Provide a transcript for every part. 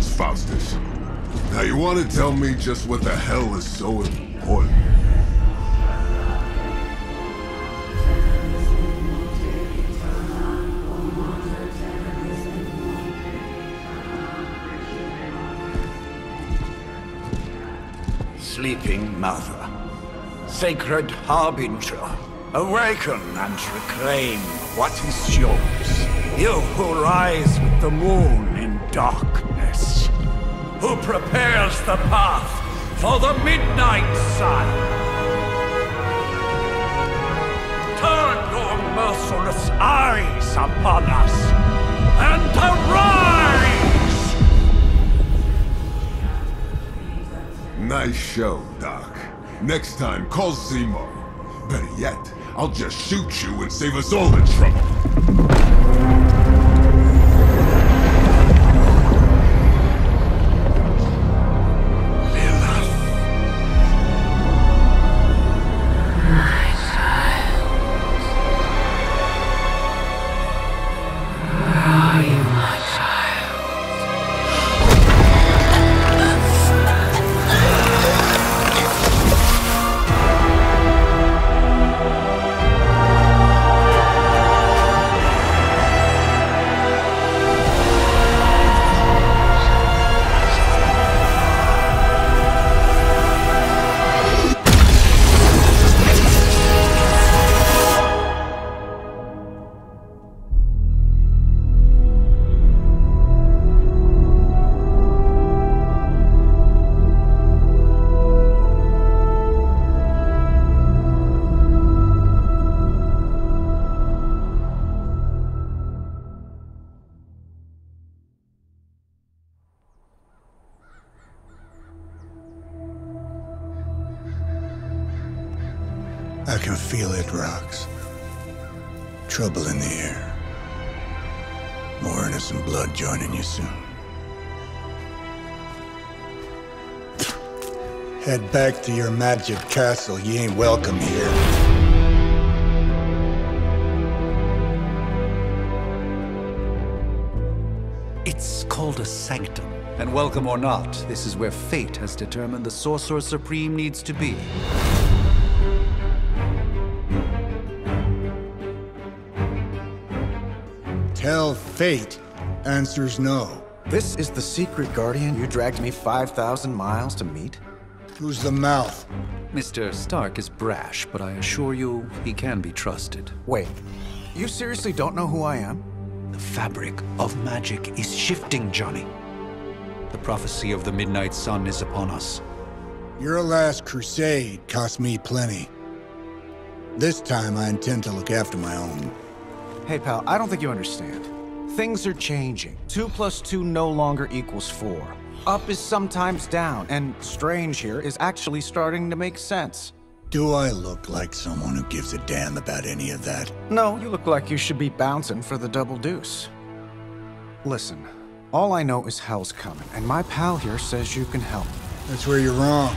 questions, Faustus. Now you want to tell me just what the hell is so important? Sleeping Mother, Sacred Harbinger, awaken and reclaim what is yours. You who rise with the moon in darkness, who prepares the path for the midnight sun. Turn your merciless eyes upon us, and arise! Nice show, Doc. Next time, call Zemo. Better yet, I'll just shoot you and save us all the trouble. I can feel it, Rox. Trouble in the air. More innocent blood joining you soon. Head back to your magic castle. You ain't welcome here. It's called a sanctum. And welcome or not, this is where fate has determined the Sorcerer Supreme needs to be. Tell fate. Answers no. This is the secret guardian you dragged me 5,000 miles to meet? Who's the mouth? Mr. Stark is brash, but I assure you, he can be trusted. Wait, you seriously don't know who I am? The fabric of magic is shifting, Johnny. The prophecy of the Midnight Sun is upon us. Your last crusade cost me plenty. This time I intend to look after my own. Hey pal, I don't think you understand. Things are changing. 2 + 2 no longer equals 4. Up is sometimes down, and strange here is actually starting to make sense. Do I look like someone who gives a damn about any of that? No, you look like you should be bouncing for the double deuce. Listen, all I know is hell's coming, and my pal here says you can help. That's where you're wrong.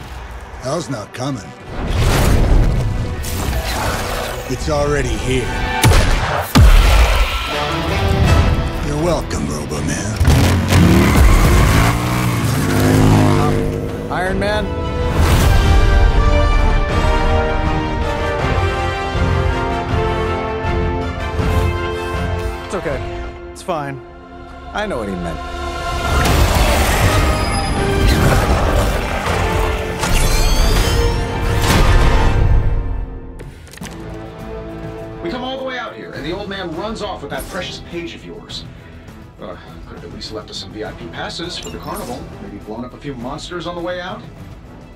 Hell's not coming. It's already here. You're welcome, Robo-Man. Iron Man? It's okay. It's fine. I know what he meant. We come all the way out here, and the old man runs off with that precious page of yours. Could have at least left us some VIP passes for the carnival. Maybe blown up a few monsters on the way out.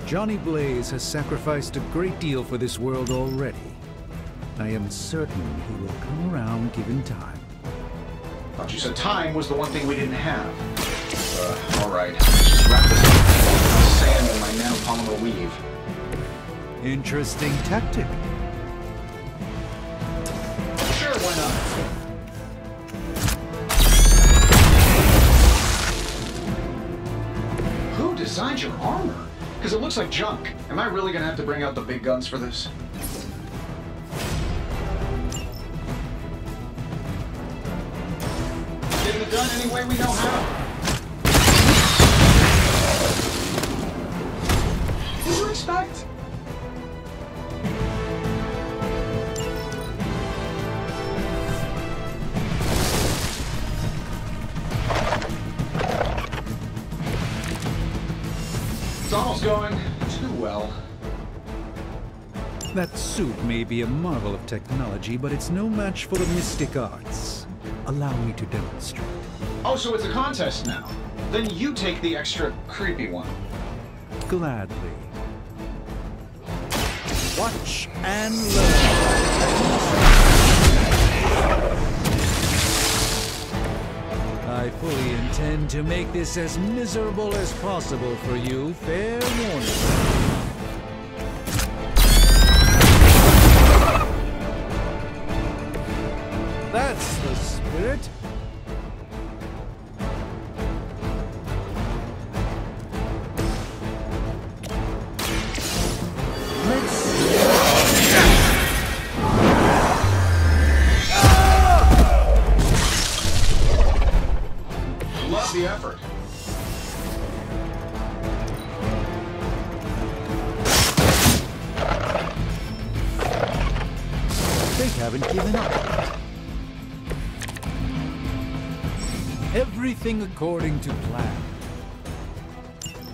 Johnny Blaze has sacrificed a great deal for this world already. I am certain he will come around given time. Thought you said time was the one thing we didn't have. All right. Just wrap this up. Sand in my nanopolymer weave. Interesting tactic. Sure, why not? Who designed your armor? Because it looks like junk. Am I really gonna have to bring out the big guns for this? Getting it done any way we know how. It's almost going too well. That suit may be a marvel of technology, but it's no match for the mystic arts. Allow me to demonstrate. Oh, so it's a contest now. Then you take the extra creepy one. Gladly. Watch and learn. I fully intend to make this as miserable as possible for you. Fair warning. That's the spirit. Love the effort. They haven't given up. Everything according to plan.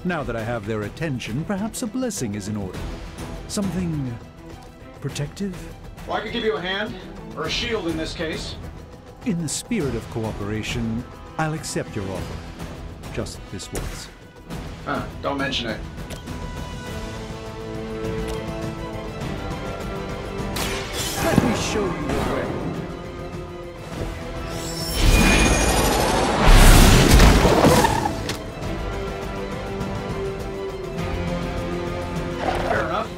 Now that I have their attention, perhaps a blessing is in order. Something protective? Well, I could give you a hand, or a shield in this case. In the spirit of cooperation, I'll accept your offer. Just this once. Don't mention it. Let me show you the way. Fair enough.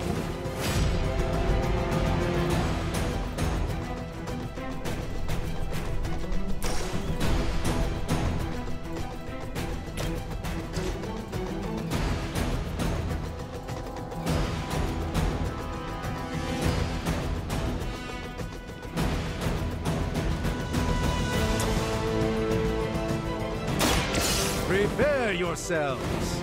Prepare yourselves.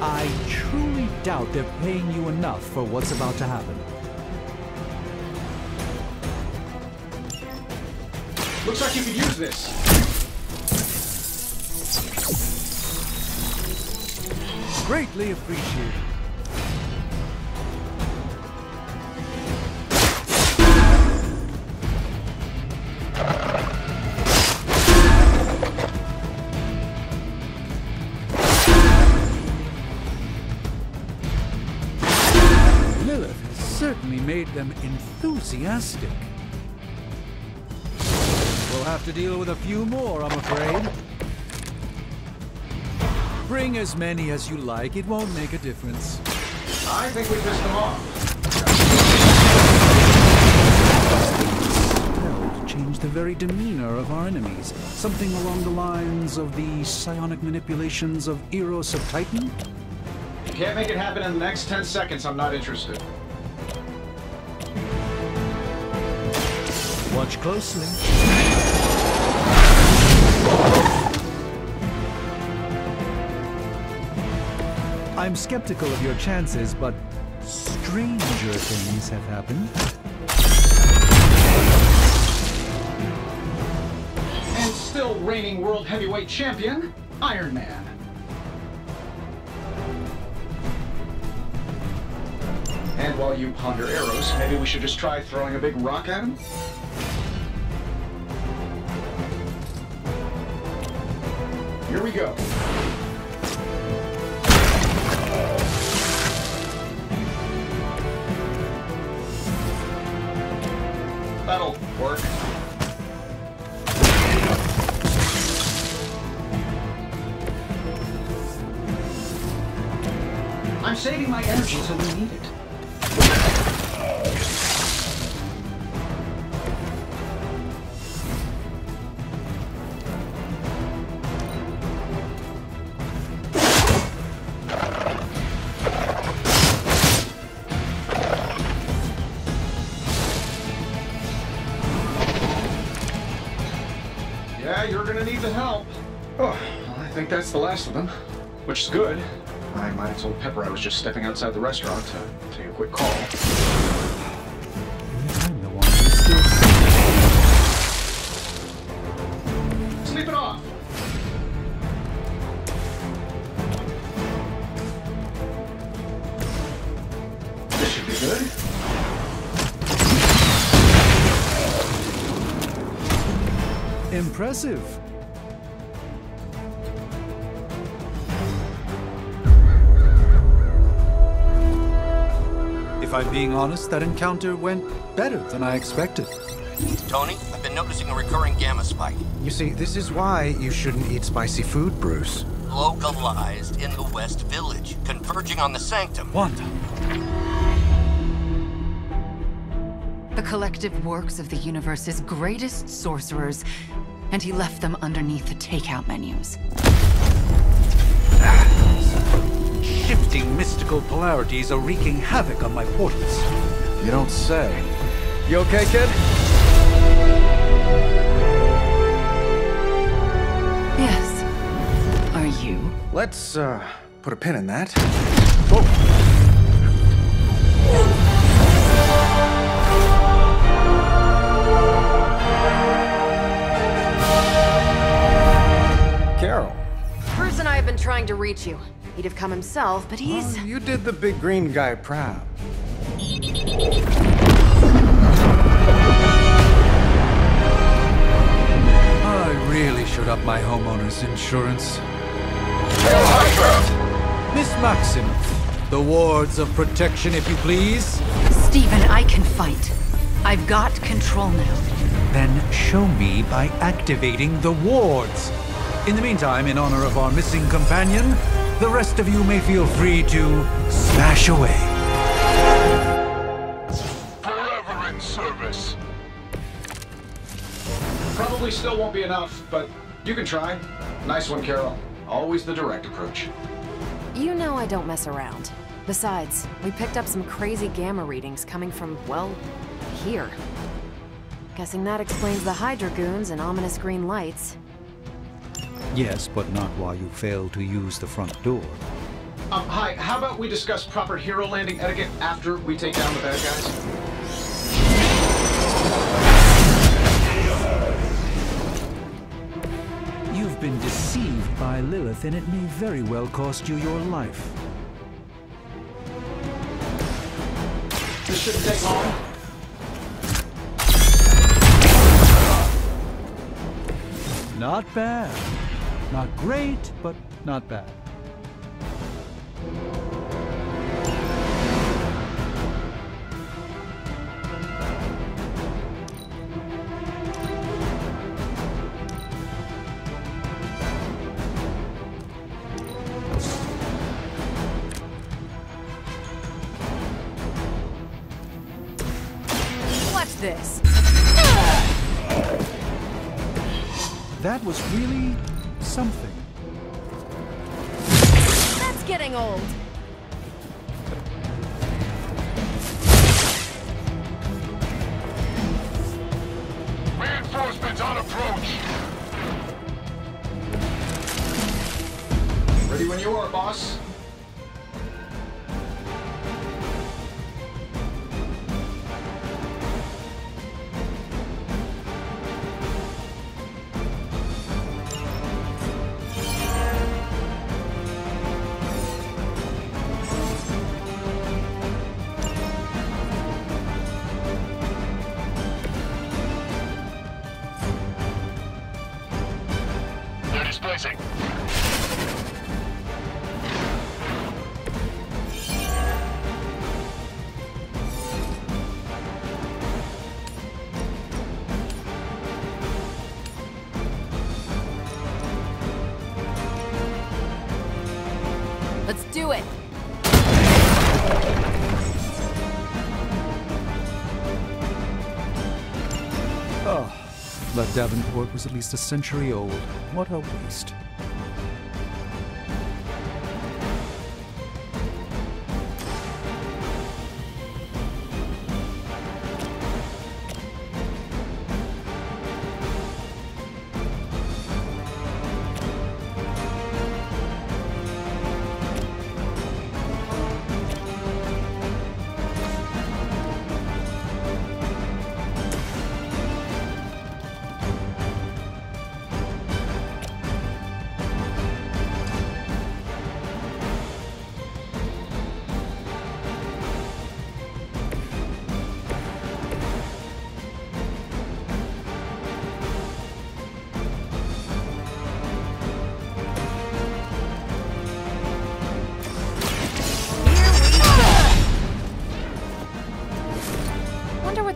I truly doubt they're paying you enough for what's about to happen. Looks like you could use this. Greatly appreciated. Lilith has certainly made them enthusiastic. We'll have to deal with a few more, I'm afraid. Bring as many as you like, it won't make a difference. I think we pissed them off. Spell to change the very demeanor of our enemies. Something along the lines of the psionic manipulations of Eros of Titan? You can't make it happen in the next 10 seconds, I'm not interested. Watch closely. I'm skeptical of your chances, but stranger things have happened. And still reigning world heavyweight champion, Iron Man. And while you ponder arrows, maybe we should just try throwing a big rock at him? Here we go. That'll work. I'm saving my energy till we need it. Yeah, you're gonna need the help. Oh, well, I think that's the last of them, which is good. I might have told Pepper I was just stepping outside the restaurant to take a quick call. I'm the one who's still Impressive. If I'm being honest, that encounter went better than I expected. Tony, I've been noticing a recurring gamma spike. You see, this is why you shouldn't eat spicy food, Bruce. Localized in the West Village, converging on the Sanctum. Wanda. The collective works of the universe's greatest sorcerers, and he left them underneath the takeout menus. Shifting mystical polarities are wreaking havoc on my portals. You don't say. You okay, kid? Yes. Are you? Let's, put a pin in that. Carol. Bruce and I have been trying to reach you. He'd have come himself, but he's... Oh, you did the big green guy proud. I really should up my homeowner's insurance. Miss Maximoff, the wards of protection, if you please. Stephen, I can fight. I've got control now. Then show me by activating the wards. In the meantime, in honor of our missing companion, the rest of you may feel free to smash away. Forever in service. Probably still won't be enough, but you can try. Nice one, Carol. Always the direct approach. You know I don't mess around. Besides, we picked up some crazy gamma readings coming from, well, here. Guessing that explains the Hydra goons and ominous green lights. Yes, but not while you fail to use the front door. Hi, how about we discuss proper hero landing etiquette after we take down the bad guys? You've been deceived by Lilith, and it may very well cost you your life. This shouldn't take long. Not bad. Not great, but not bad. Watch this. That was really something. That's getting old. Reinforcements on approach. Ready when you are, boss. They're displacing. Let's do it. Oh, but Davenport was at least a century old. What a waste.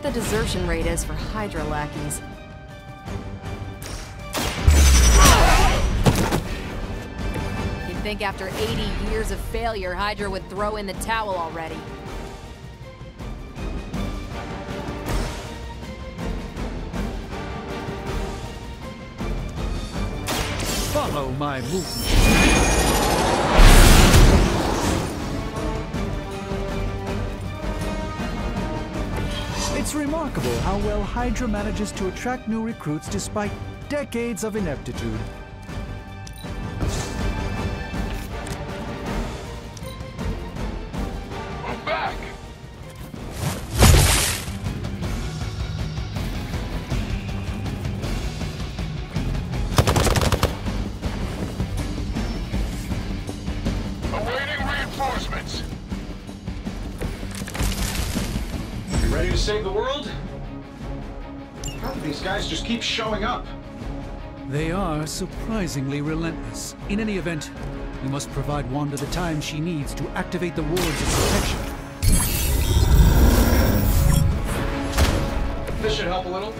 what the desertion rate is for Hydra lackeys. You'd think after 80 years of failure, Hydra would throw in the towel already. Follow my movement. It's remarkable how well Hydra manages to attract new recruits despite decades of ineptitude. I'm back! Awaiting reinforcements! You ready to save the world? How do these guys just keep showing up? They are surprisingly relentless. In any event, we must provide Wanda the time she needs to activate the wards of protection. This should help a little.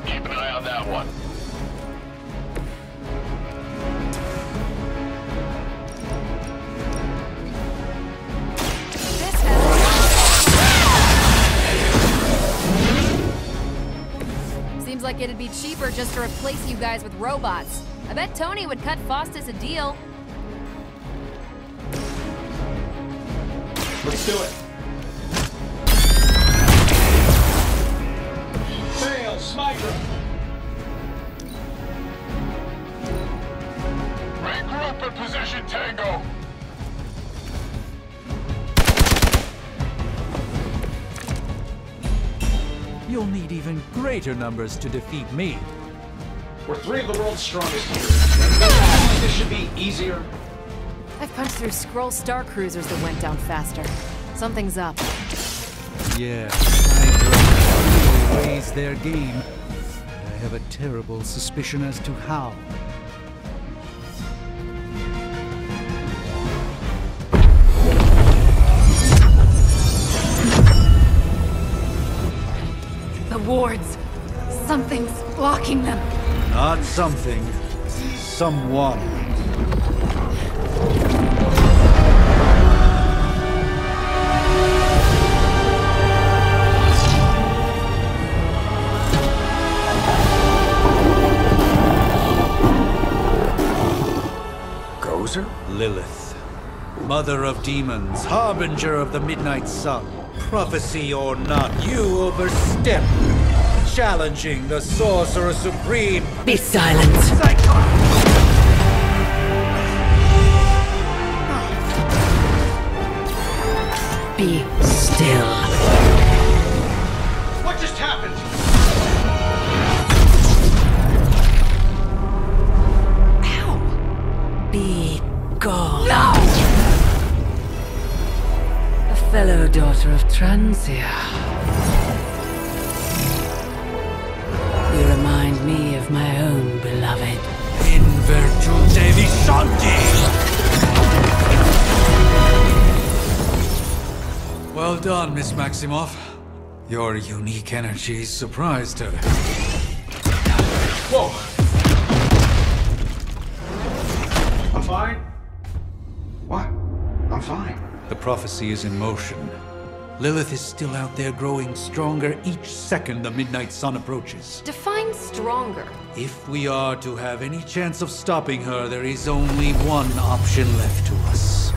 Keep an eye on that one. This has... Seems like it'd be cheaper just to replace you guys with robots. I bet Tony would cut Faustus a deal. Let's do it. Fail, Smydra. Regroup and position Tango. You'll need even greater numbers to defeat me. We're three of the world's strongest here. This should be easier. I've punched through Skrull Star Cruisers that went down faster. Something's up. Yeah, Hydra really raise their game. But I have a terrible suspicion as to how. The wards. Something's blocking them. Not something. Someone. Gozer? Lilith. Mother of demons, harbinger of the midnight sun. Prophecy or not, you overstep. Challenging the Sorcerer Supreme. Be silent. Be still. What just happened? Ow! Be gone. No! A fellow daughter of Transia. You remind me of my own beloved. In virtute vishanti! Well done, Miss Maximoff. Your unique energies surprised her. Whoa! I'm fine. What? I'm fine. The prophecy is in motion. Lilith is still out there growing stronger each second the midnight sun approaches. Define stronger. If we are to have any chance of stopping her, there is only one option left to us.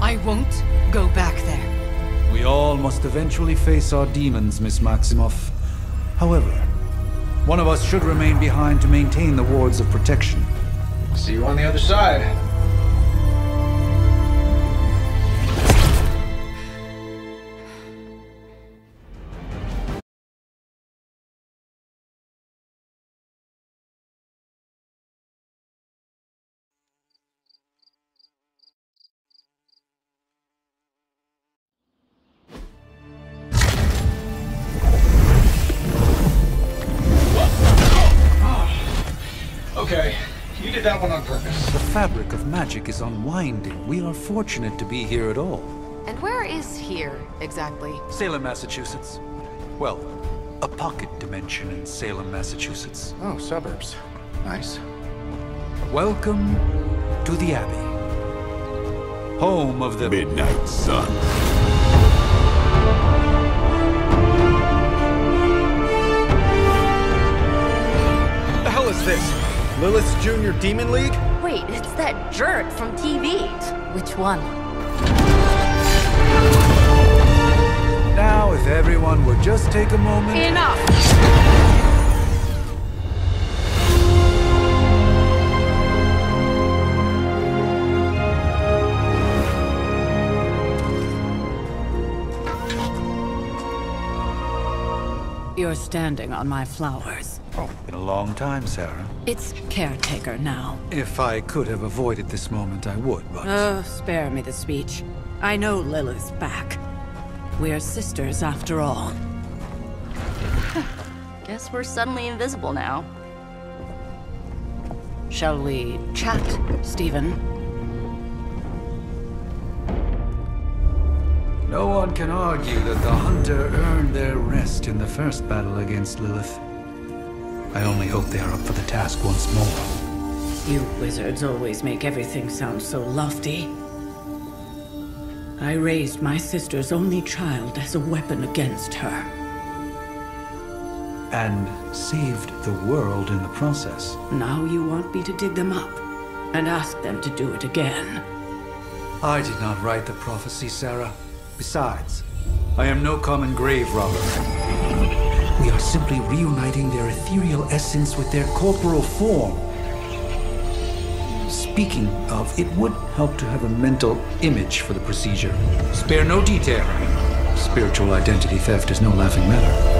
I won't go back there. We all must eventually face our demons, Miss Maximoff. However, one of us should remain behind to maintain the wards of protection. See you on the other side. Okay, you did that one on purpose. The fabric of magic is unwinding. We are fortunate to be here at all. And where is here, exactly? Salem, Massachusetts. Well, a pocket dimension in Salem, Massachusetts. Oh, suburbs. Nice. Welcome to the Abbey. Home of the Midnight Sun. What the hell is this? Lilith's Junior Demon League? Wait, it's that jerk from TV. Which one? Now, if everyone would just take a moment... Enough! You're standing on my flowers. Oh, been a long time, Sarah. It's caretaker now. If I could have avoided this moment, I would, but... Spare me the speech. I know Lilith's back. We're sisters after all. Guess we're suddenly invisible now. Shall we chat, Stephen? No one can argue that the Hunter earned their rest in the first battle against Lilith. I only hope they are up for the task once more. You wizards always make everything sound so lofty. I raised my sister's only child as a weapon against her. And saved the world in the process. Now you want me to dig them up and ask them to do it again. I did not write the prophecy, Sarah. Besides, I am no common grave robber. We are simply reuniting their ethereal essence with their corporal form. Speaking of, it would help to have a mental image for the procedure. Spare no detail. Spiritual identity theft is no laughing matter.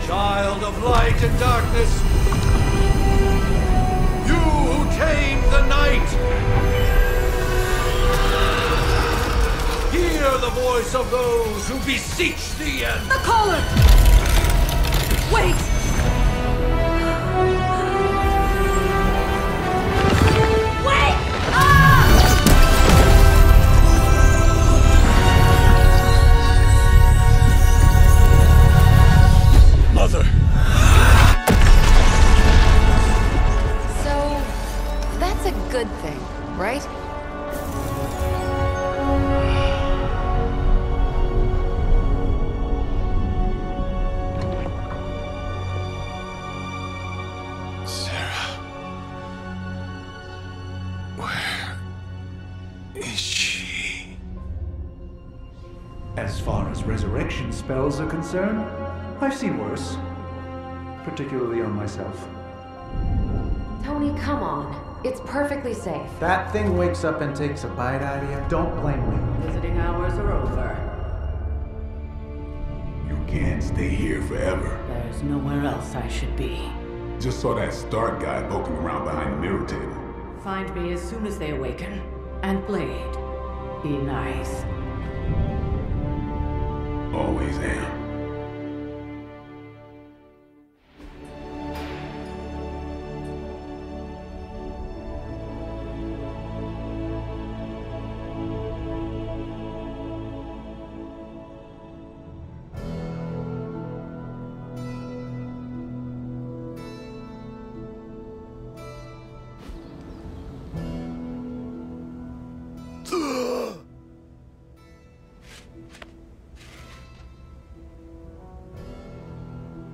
Child of light and darkness, you who tame the night, hear the voice of those who beseech the end. The caller! Wait! Wait! Ah! right? Sarah. Where is she? As far as resurrection spells are concerned, I've seen worse. Particularly on myself. Tony, come on. It's perfectly safe. That thing wakes up and takes a bite out of you. Don't blame me. Visiting hours are over. You can't stay here forever. There's nowhere else I should be. Just saw that Stark guy poking around behind the mirror table. Find me as soon as they awaken. And Blade, be nice. Always am.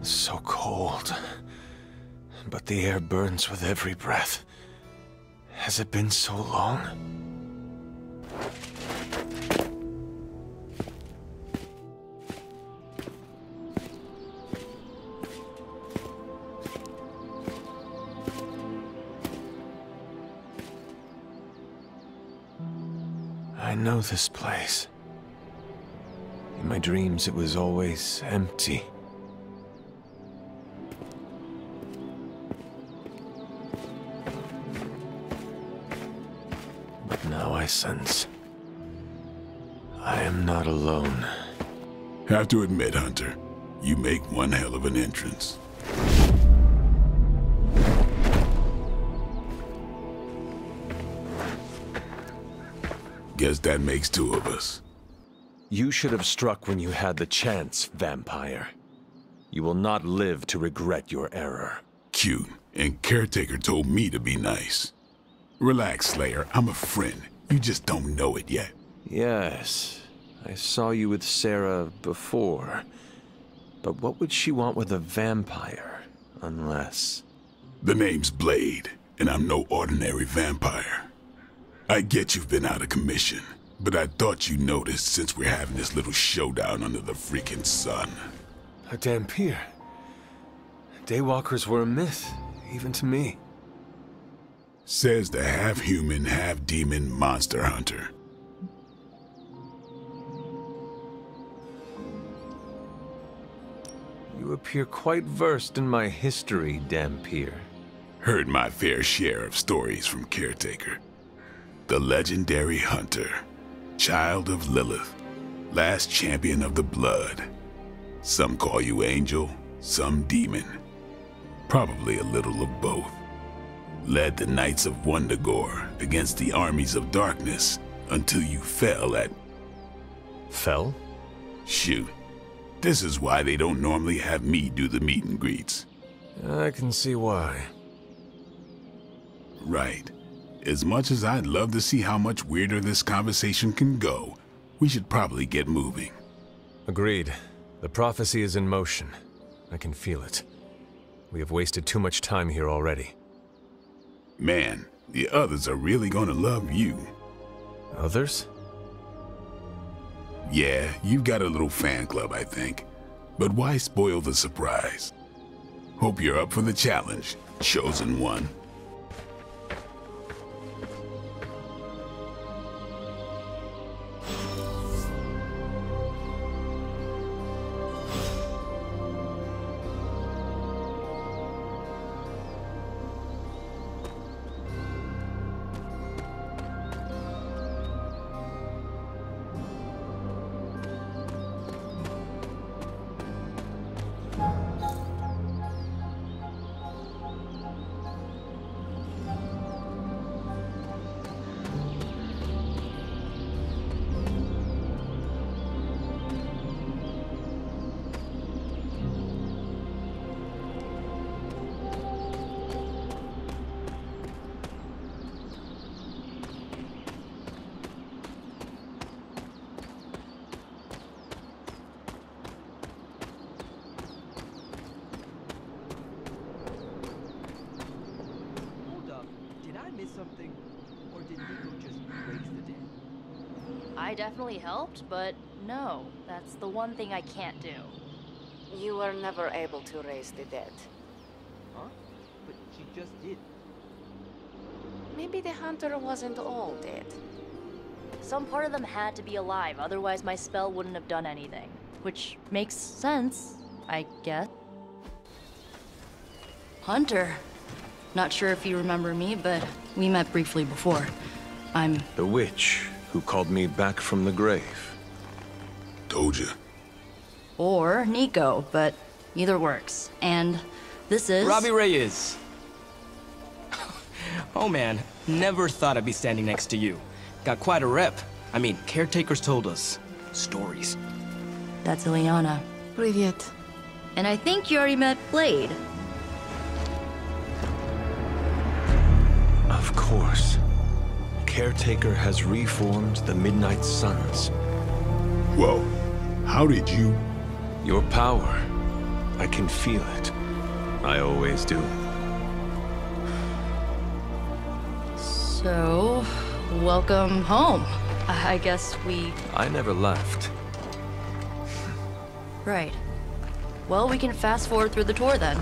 So cold. But the air burns with every breath. Has it been so long? I know this place. In my dreams, it was always empty. But now I sense I am not alone. Have to admit, Hunter, you make one hell of an entrance. Guess that makes two of us. You should have struck when you had the chance, vampire. You will not live to regret your error. Cute, and Caretaker told me to be nice. Relax, Slayer, I'm a friend. You just don't know it yet. Yes, I saw you with Sarah before. But what would she want with a vampire, unless... The name's Blade, and I'm no ordinary vampire. I get you've been out of commission, but I thought you noticed since we're having this little showdown under the freaking sun. A Dhampir. Daywalkers were a myth, even to me. Says the half-human, half-demon monster hunter. You appear quite versed in my history, Dhampir. Heard my fair share of stories from Caretaker. The legendary hunter, child of Lilith, last champion of the blood. Some call you angel, some demon. Probably a little of both. Led the Knights of Wundagore against the armies of darkness until you fell at... Fell? Shoot. This is why they don't normally have me do the meet and greets. I can see why. Right. As much as I'd love to see how much weirder this conversation can go, we should probably get moving. Agreed. The prophecy is in motion. I can feel it. We have wasted too much time here already. Man, the others are really gonna love you. Others? Yeah, you've got a little fan club, I think. But why spoil the surprise? Hope you're up for the challenge, Chosen One. something? Or did Nico just raise the dead? I definitely helped, but no, that's the one thing I can't do. You were never able to raise the dead. Huh? But she just did. Maybe the hunter wasn't all dead. Some part of them had to be alive, otherwise my spell wouldn't have done anything. Which makes sense, I guess. Hunter. Not sure if you remember me, but we met briefly before. I'm... The witch who called me back from the grave. Told you. Or Nico, but either works. And this is... Robbie Reyes. Oh man, never thought I'd be standing next to you. Got quite a rep. I mean, caretakers told us stories. That's Ileana. Привет. And I think you already met Blade. Of course. Caretaker has reformed the Midnight Suns. Whoa. How did you... Your power. I can feel it. I always do. So, welcome home. I guess we... I never left. Right. Well, we can fast forward through the tour then.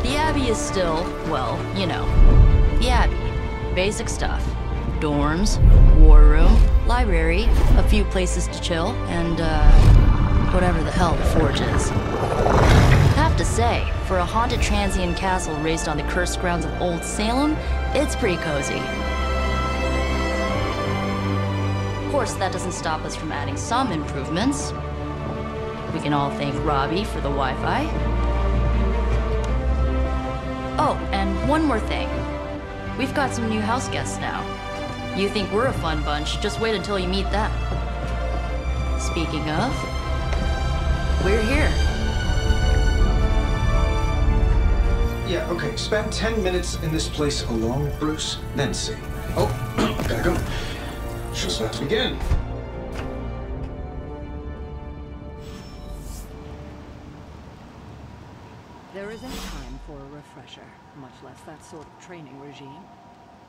The Abbey is still, well, you know, the Abbey. Basic stuff. Dorms, war room, library, a few places to chill, and, whatever the hell the Forge is. Have to say, for a haunted transient castle raised on the cursed grounds of Old Salem, it's pretty cozy. Of course, that doesn't stop us from adding some improvements. We can all thank Robbie for the Wi-Fi. Oh, and one more thing. We've got some new house guests now. You think we're a fun bunch, just wait until you meet them. Speaking of, we're here. Yeah, okay. Spend 10 minutes in this place alone, Bruce, then see. Oh, gotta go. Show's about to begin. There isn't time for a refresher, much less that sort of training regime.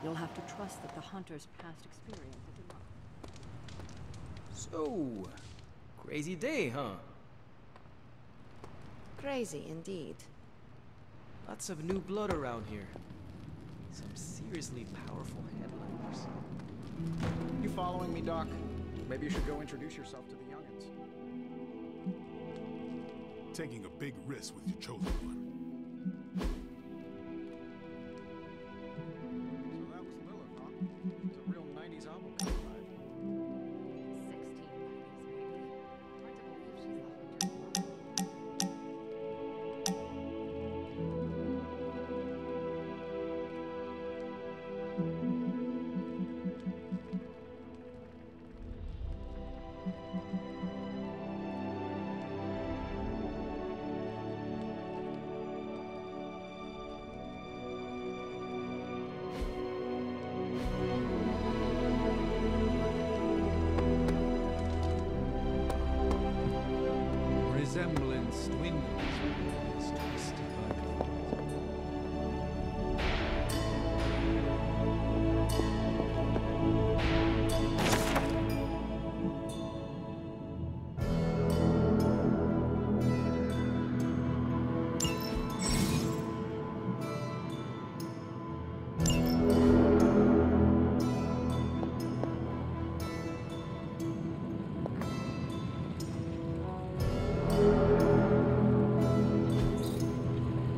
You'll have to trust that the hunter's past experience is enough. So, crazy day, huh? Crazy indeed. Lots of new blood around here. Some seriously powerful headliners. You following me, Doc? Maybe you should go introduce yourself to the youngins. Taking a big risk with your chosen one. So that was Lilith, huh? It's a real 90s album cover vibe. 16 maybe. Hard to believe she's the hunter. Resemblance dwindles when it's twisted by the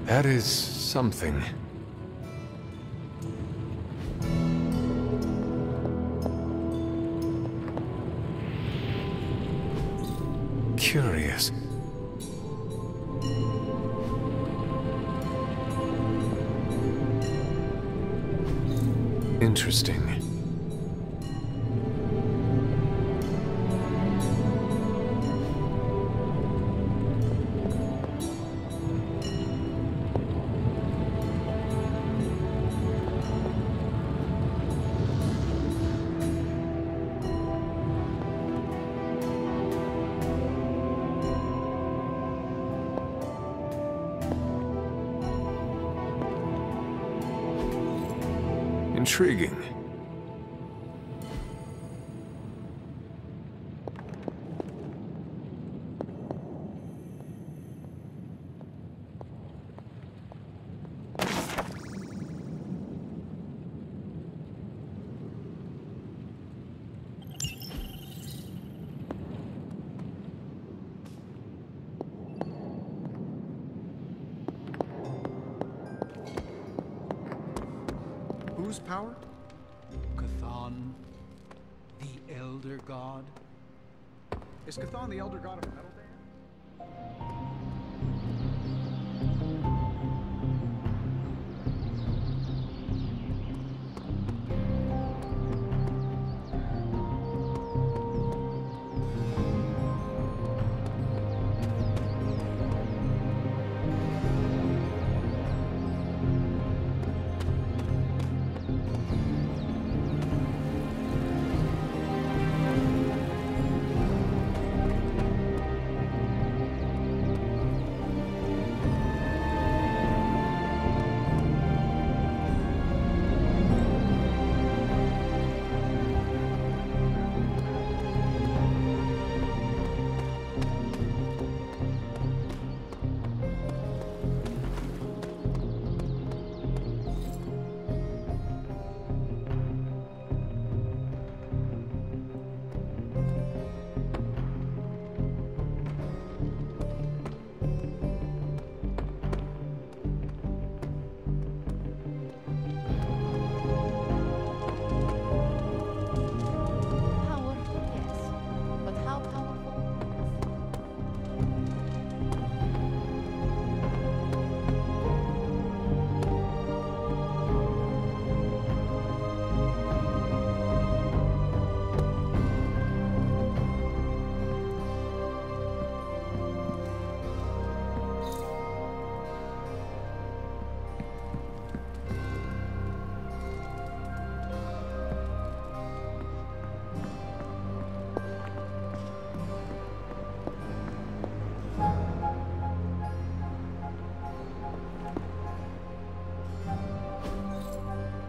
That is something. Curious. Interesting. Intriguing. Whose power? Chthon, the Elder God. Is Chthon the Elder God of Metal Band?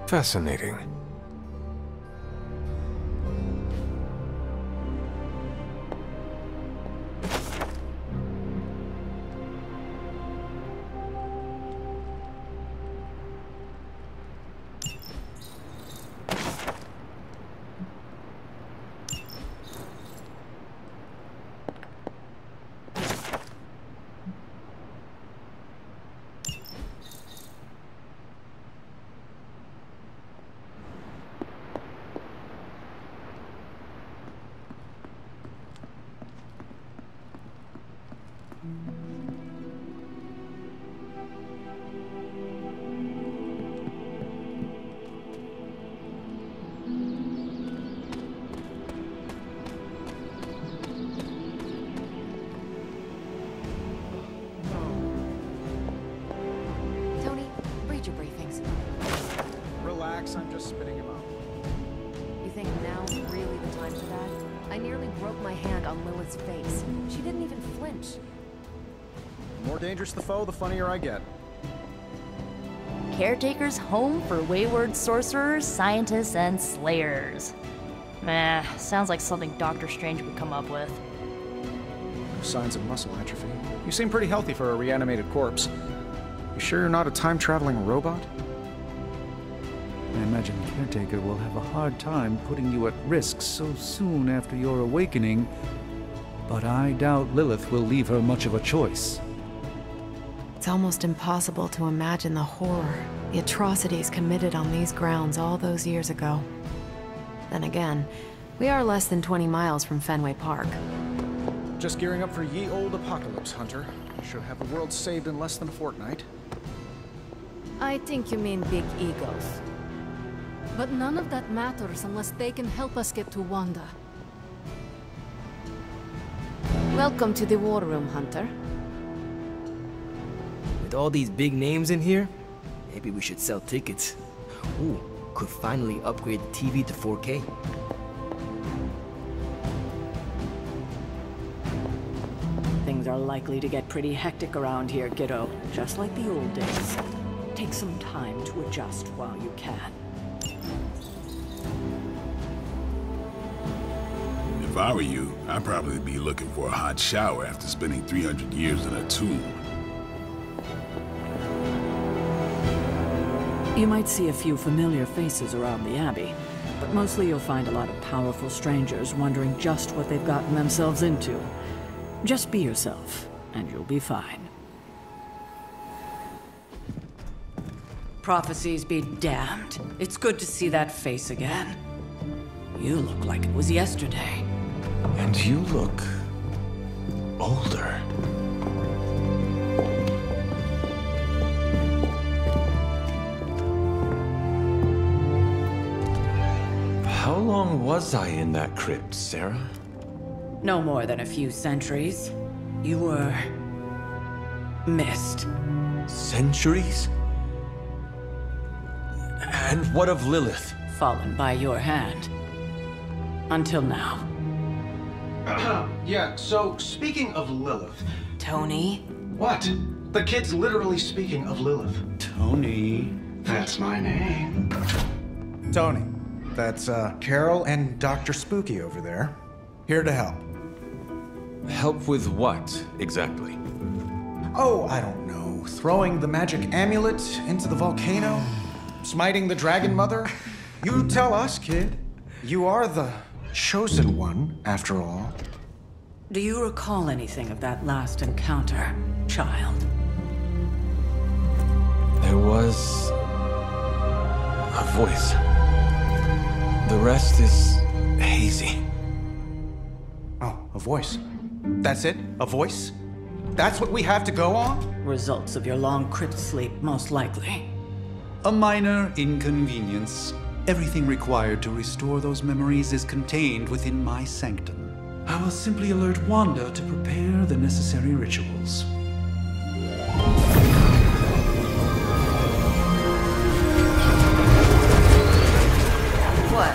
Fascinating. Tony, read your briefings. Relax, I'm just spitting him out. You think now's really the time for that? I nearly broke my hand on Lilith's face. She didn't even flinch. The more dangerous the foe, the funnier I get. Caretaker's home for wayward sorcerers, scientists, and slayers. Meh, sounds like something Doctor Strange would come up with. No signs of muscle atrophy. You seem pretty healthy for a reanimated corpse. You sure you're not a time-traveling robot? I imagine Caretaker will have a hard time putting you at risk so soon after your awakening, but I doubt Lilith will leave her much of a choice. It's almost impossible to imagine the horror, the atrocities committed on these grounds all those years ago. Then again, we are less than 20 miles from Fenway Park. Just gearing up for ye old apocalypse, Hunter. Should have the world saved in less than a fortnight. I think you mean big egos. But none of that matters unless they can help us get to Wanda. Welcome to the War Room, Hunter. With all these big names in here, maybe we should sell tickets. Ooh, could finally upgrade the TV to 4K. Things are likely to get pretty hectic around here, kiddo. Just like the old days. Take some time to adjust while you can. If I were you, I'd probably be looking for a hot shower after spending 300 years in a tomb. You might see a few familiar faces around the Abbey, but mostly you'll find a lot of powerful strangers wondering just what they've gotten themselves into. Just be yourself, and you'll be fine. Prophecies be damned. It's good to see that face again. You look like it was yesterday. And you look older. How long was I in that crypt, Sarah? No more than a few centuries. You were... missed. Centuries? And what of Lilith? Fallen by your hand. Until now. Yeah, so speaking of Lilith... Tony? What? The kid's literally speaking of Lilith. Tony. That's my name. Tony. That's, Carol and Dr. Spooky over there. Here to help. Help with what, exactly? Oh, I don't know. Throwing the magic amulet into the volcano? Smiting the Dragon Mother? You tell us, kid. You are the chosen one, after all. Do you recall anything of that last encounter, child? There was... a voice. The rest is hazy. Oh, a voice. That's it? A voice? That's what we have to go on? Results of your long crypt sleep, most likely. A minor inconvenience. Everything required to restore those memories is contained within my sanctum. I will simply alert Wanda to prepare the necessary rituals. What?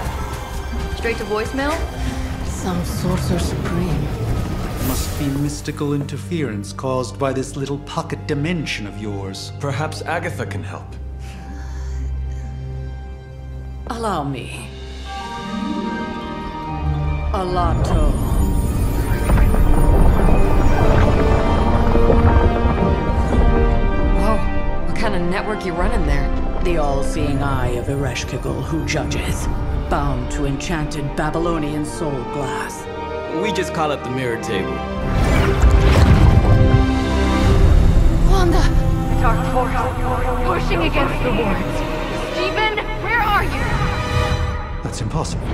Straight to voicemail? Some Sorcerer Supreme. Must be mystical interference caused by this little pocket dimension of yours. Perhaps Agatha can help. Allow me. Alato. Whoa, what kind of network you running there? The all-seeing eye of Ereshkigal who judges, bound to enchanted Babylonian soul glass. We just call it the mirror table. Wanda! Dark force, pushing against the wards. Stephen, where are you? That's impossible.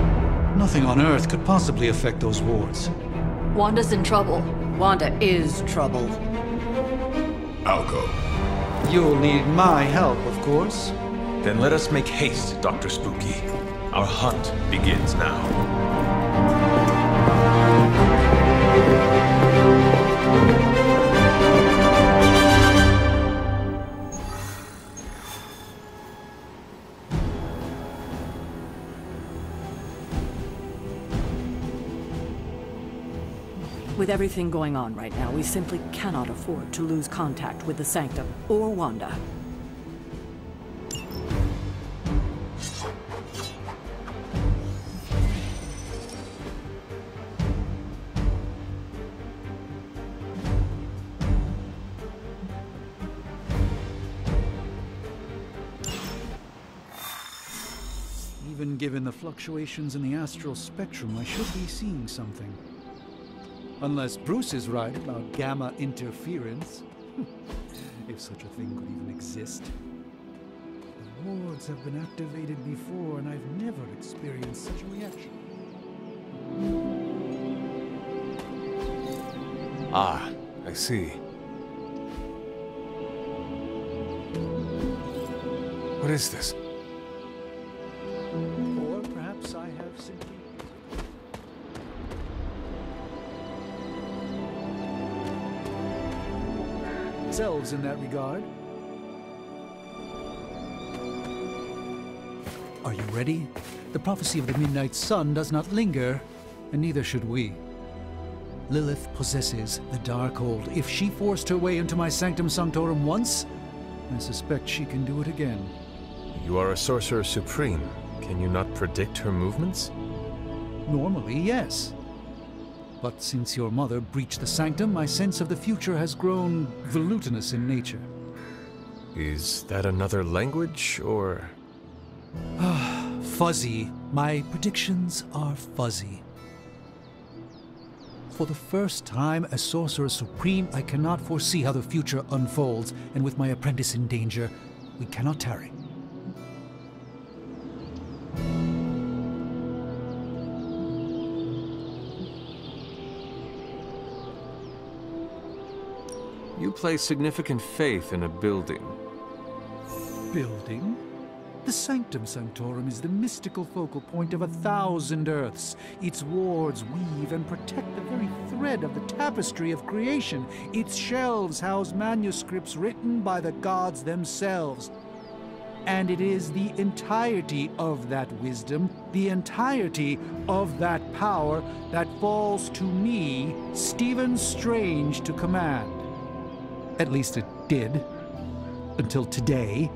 Nothing on Earth could possibly affect those wards. Wanda's in trouble. Wanda is trouble. I'll go. You'll need my help, of course. Then let us make haste, Dr. Spooky. Our hunt begins now. With everything going on right now, we simply cannot afford to lose contact with the Sanctum or Wanda. Even given the fluctuations in the astral spectrum, I should be seeing something. Unless Bruce is right about gamma interference. If such a thing could even exist. The wards have been activated before, and I've never experienced such a reaction. Ah, I see. What is this? Or perhaps I have simply... Selves in that regard. Are you ready? The prophecy of the Midnight Sun does not linger, and neither should we. Lilith possesses the Darkhold. If she forced her way into my Sanctum Sanctorum once, I suspect she can do it again. You are a Sorcerer Supreme. Can you not predict her movements? Normally, yes. But since your mother breached the sanctum, my sense of the future has grown volutinous in nature. Is that another language, or...? Fuzzy. My predictions are fuzzy. For the first time as Sorcerer Supreme, I cannot foresee how the future unfolds, and with my apprentice in danger, we cannot tarry. You place significant faith in a building. Building? The Sanctum Sanctorum is the mystical focal point of 1,000 Earths. Its wards weave and protect the very thread of the tapestry of creation. Its shelves house manuscripts written by the gods themselves. And it is the entirety of that wisdom, the entirety of that power, that falls to me, Stephen Strange, to command. At least it did. Until today.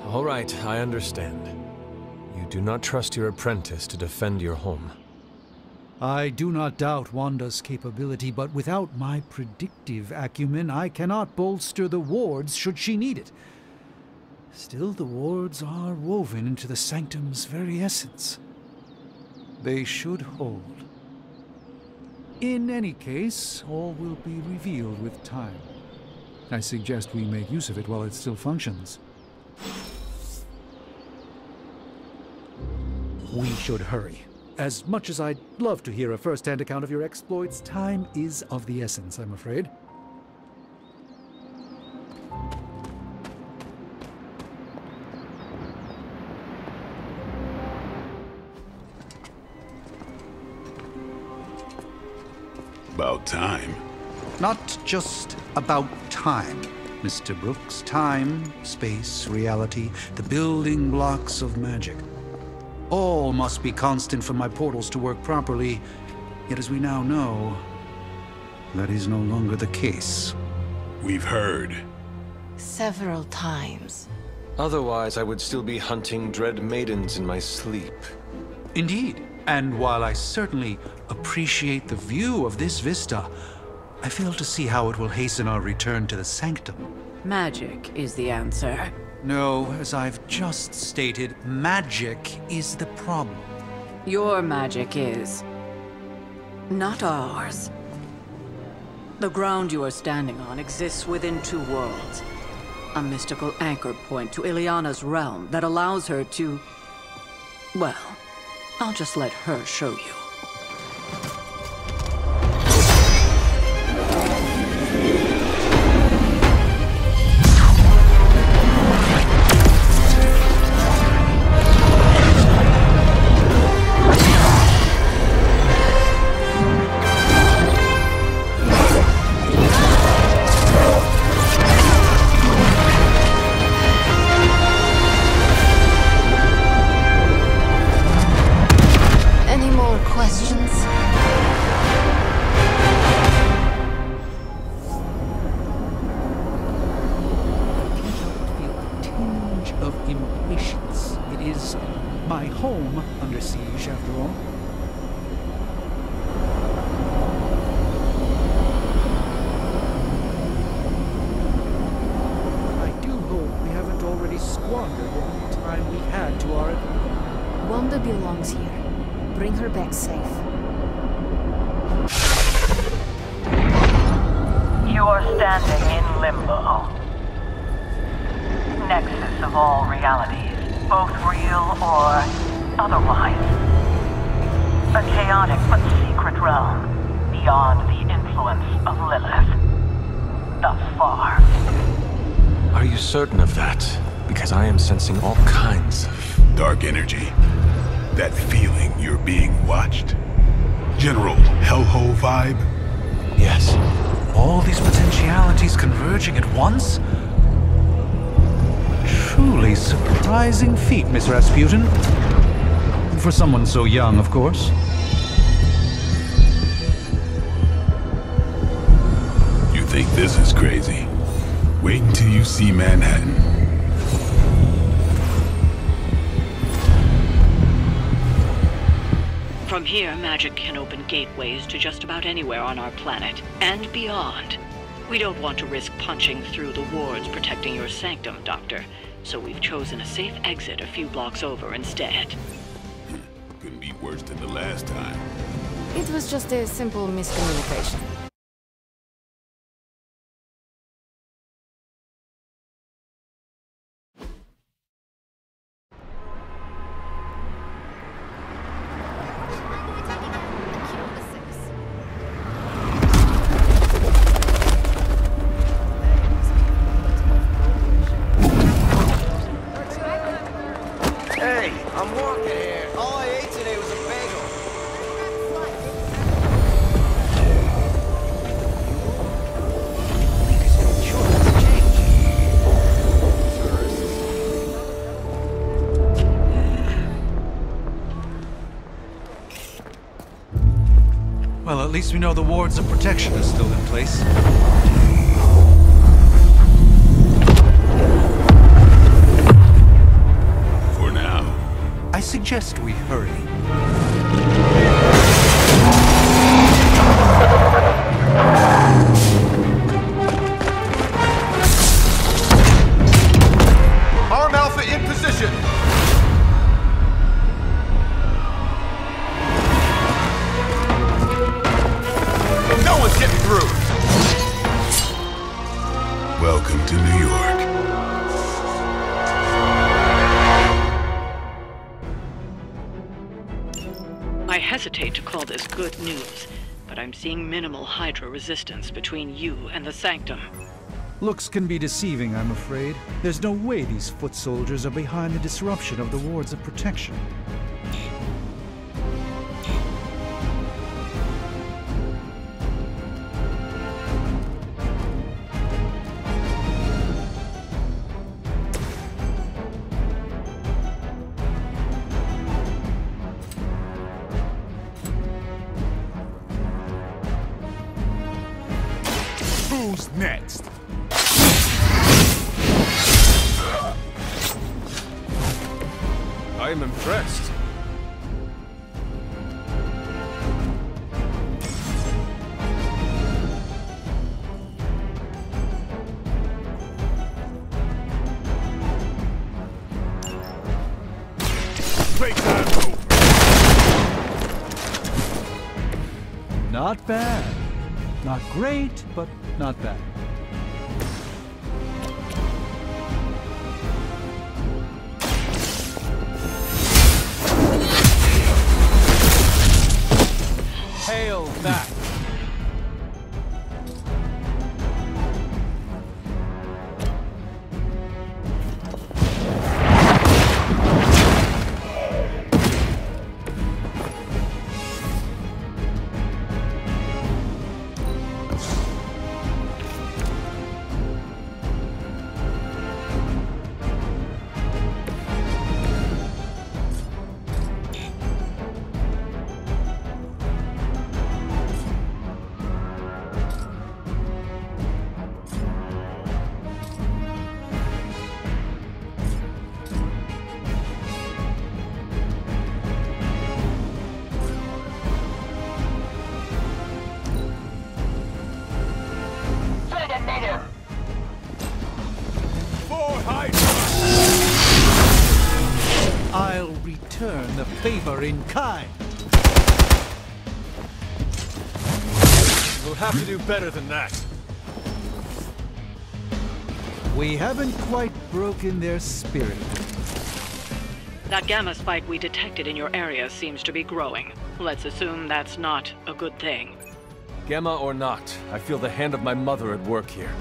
All right, I understand. You do not trust your apprentice to defend your home. I do not doubt Wanda's capability, but without my predictive acumen, I cannot bolster the wards should she need it. Still, the wards are woven into the sanctum's very essence. They should hold. In any case, all will be revealed with time. I suggest we make use of it while it still functions. We should hurry. As much as I'd love to hear a first-hand account of your exploits, time is of the essence, I'm afraid. About time. Not just about time, Mr. Brooks. Time, space, reality, the building blocks of magic. All must be constant for my portals to work properly, yet as we now know, that is no longer the case. We've heard. Several times. Otherwise, I would still be hunting dread maidens in my sleep. Indeed. And while I certainly appreciate the view of this vista, I fail to see how it will hasten our return to the sanctum. Magic is the answer. No, as I've just stated, magic is the problem. Your magic is... not ours. The ground you are standing on exists within two worlds. A mystical anchor point to Ileana's realm that allows her to... well, I'll just let her show you. Wanda belongs here. Bring her back safe. You are standing in limbo. Nexus of all realities, both real or otherwise. A chaotic but secret realm, beyond the influence of Lilith. Thus far. Are you certain of that? Because I am sensing all kinds of... dark energy. That feeling you're being watched. General hellhole vibe? Yes. All these potentialities converging at once? Truly surprising feat, Miss Rasputin. For someone so young, of course. You think this is crazy? Wait until you see Manhattan. From here, magic can open gateways to just about anywhere on our planet, and beyond. We don't want to risk punching through the wards protecting your sanctum, Doctor, so we've chosen a safe exit a few blocks over instead. Couldn't be worse than the last time. It was just a simple miscommunication. Hey, I'm walking here. All I ate today was a bagel. Well, at least we know the wards of protection are still in place. For now. I suggest we hurry. Arm Alpha in position. No one's getting through. Welcome to New York. I hesitate to call this good news, but I'm seeing minimal Hydra resistance between you and the Sanctum. Looks can be deceiving, I'm afraid. There's no way these foot soldiers are behind the disruption of the wards of protection. Who's next? I am impressed. Playtime's over. Not bad. Not great, but not bad. Hail back! I'll return the favor in kind. We'll have to do better than that. We haven't quite broken their spirit. That gamma spike we detected in your area seems to be growing. Let's assume that's not a good thing. Gamma or not, I feel the hand of my mother at work here.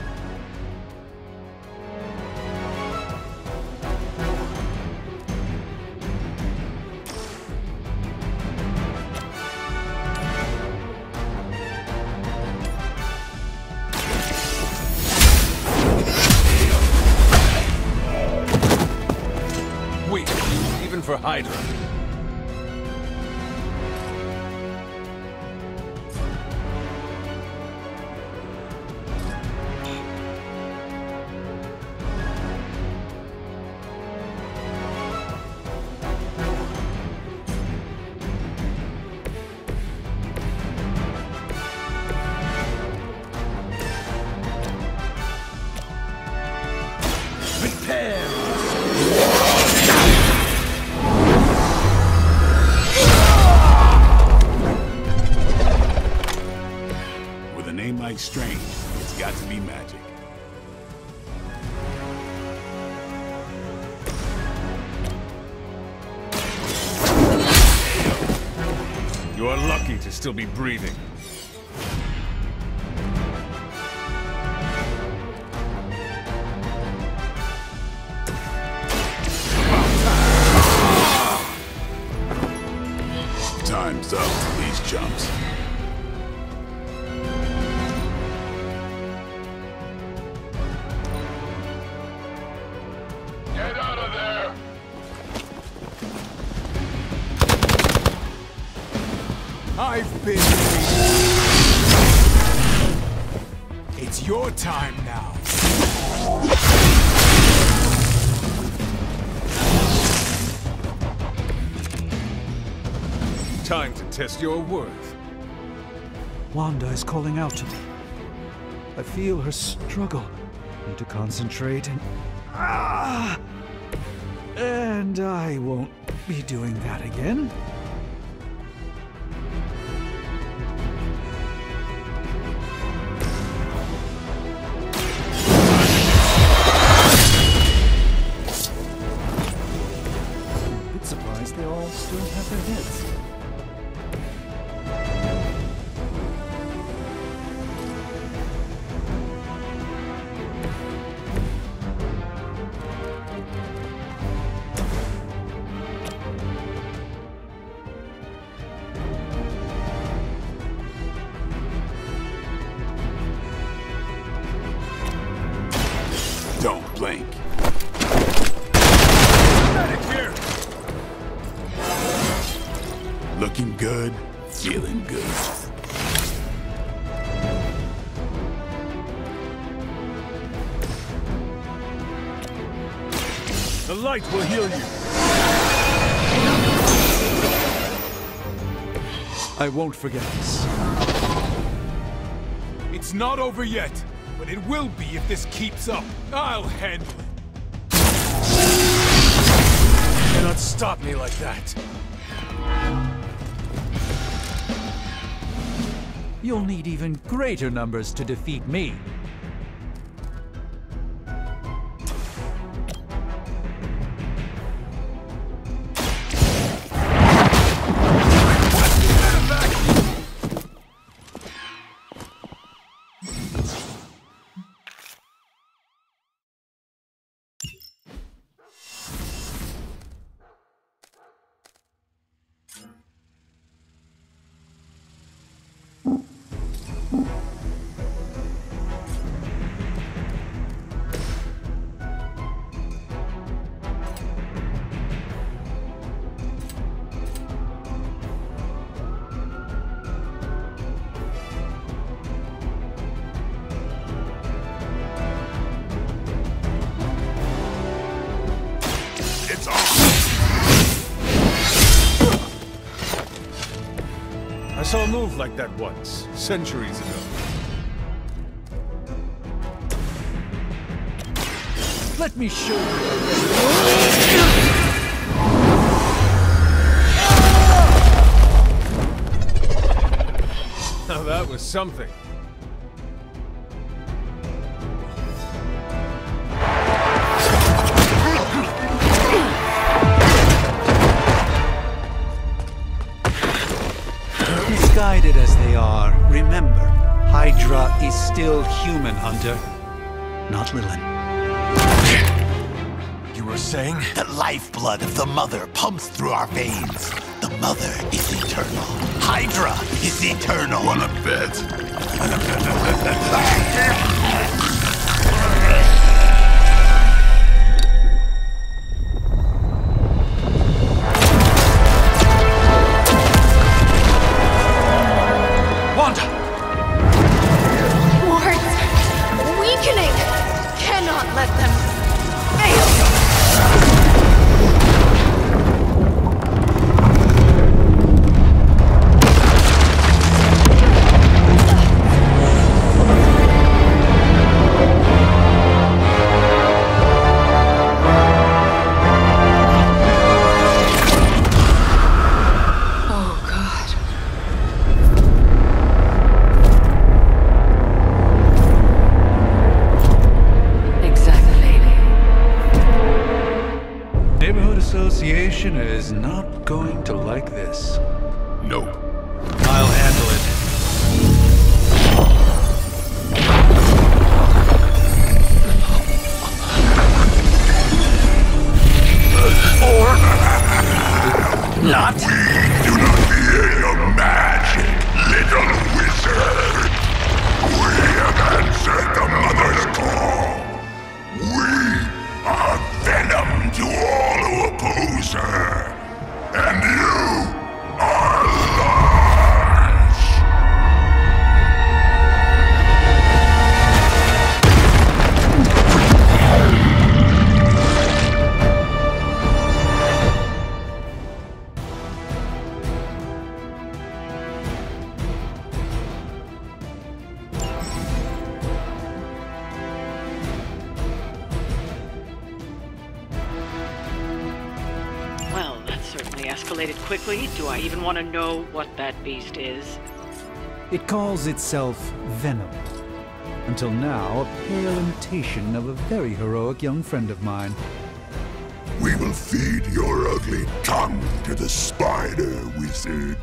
Weak, even for Hydra. strange. It's got to be magic. You are lucky to still be breathing. Time's up for these chumps. Get out of there! I've been waiting. It's your time now. Time to test your worth. Wanda is calling out to me. I feel her struggle. Need to concentrate and... And I won't be doing that again. I'm a bit surprised they all still have their heads. Don't blink. Here. Looking good, feeling good. The light will heal you. I won't forget this. It's not over yet, but it will be if this keeps up. I'll handle it. You cannot stop me like that. You'll need even greater numbers to defeat me. I saw a move like that once, centuries ago. Let me show you. Now that was something. Misguided as they are, remember, Hydra is still human, Hunter. Not Lilin. You were saying? The lifeblood of the Mother pumps through our veins. The Mother is eternal. Hydra is eternal. Wanna bet? Wanda! Wards! Weakening! Cannot let them fail! Commissioner is not going to like this. No. I'll handle it. Or not. We do not fear your magic, little wizard. We have answered the Mother's call. We are venom to all who oppose her. And you are large. Well, that certainly escalated quickly. Do I even want to know what that beast is? It calls itself Venom. Until now, a pale imitation of a very heroic young friend of mine. We will feed your ugly tongue to the spider wizard.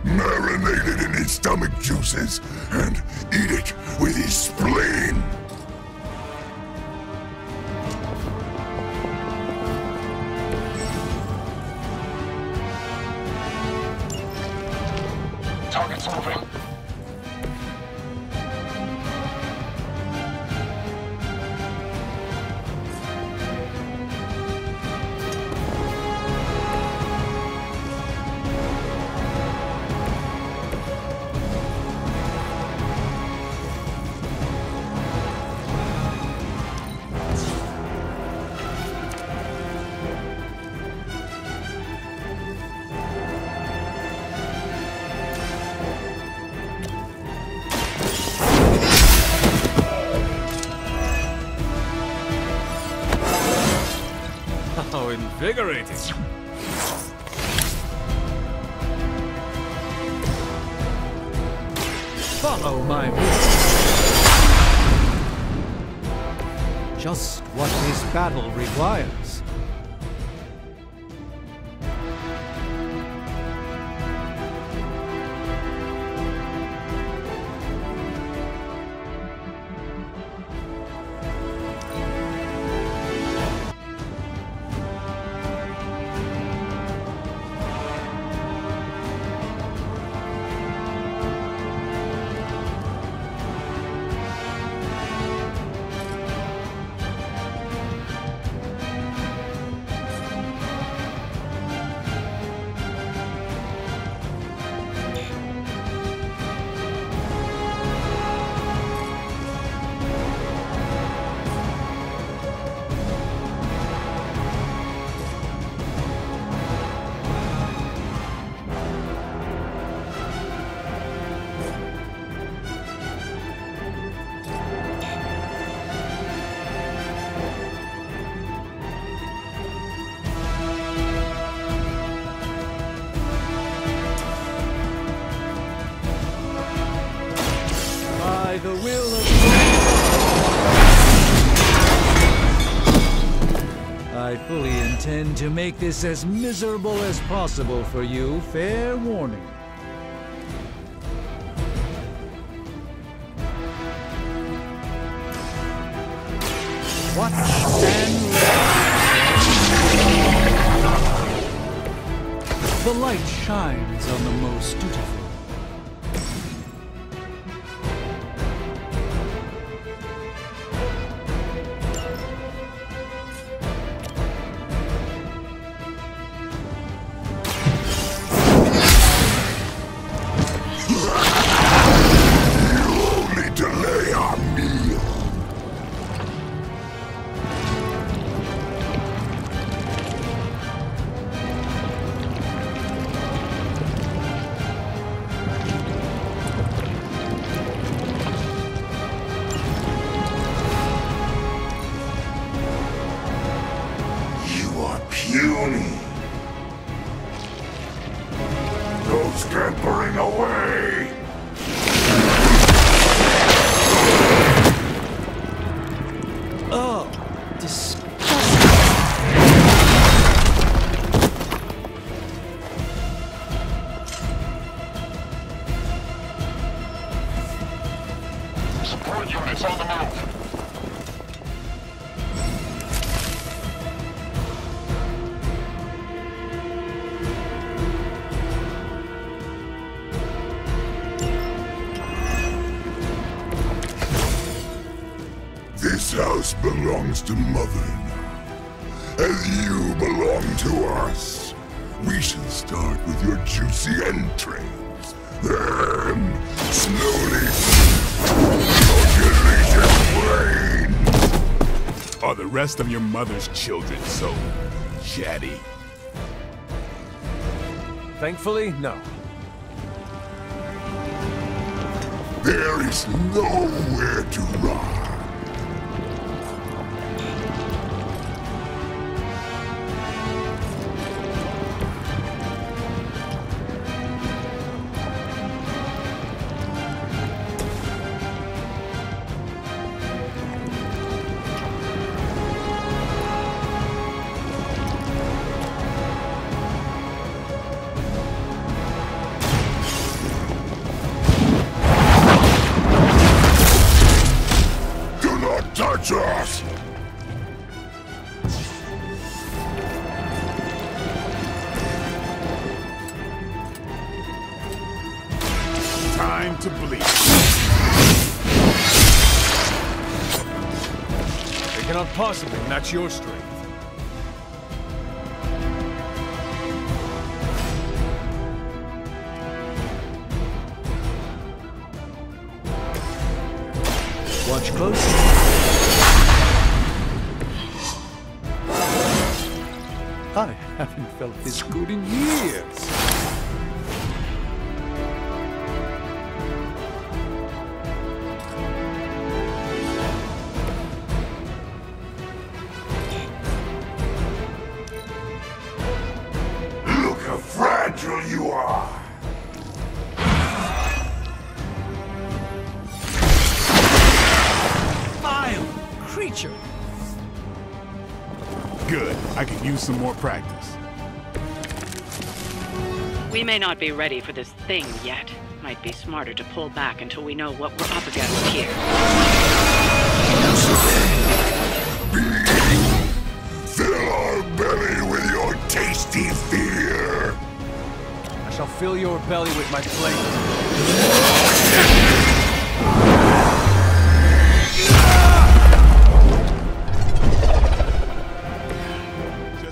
Marinate it in his stomach juices and eat it with his spleen. Target's moving. How invigorating. Follow my movement. Just what this battle requires. By the will of I fully intend to make this as miserable as possible for you. Fair warning. Watch and learn. The light shines on the most dutiful. Delay our meal. You are puny. Go scampering away. Oh, disgusting. This house belongs to Mother now, as you belong to us. We shall start with your juicy entrails, then slowly your delicious brain. Are the rest of your mother's children so chatty? Thankfully, no. There is nowhere to run. Touch us! Time to bleed. They cannot possibly match your strength. Watch closely. I haven't felt this good in years. Look how fragile you are. Vile creature. Good. I could use some more practice. We may not be ready for this thing yet. Might be smarter to pull back until we know what we're up against here. Fill our belly with your tasty fear. I shall fill your belly with my plate.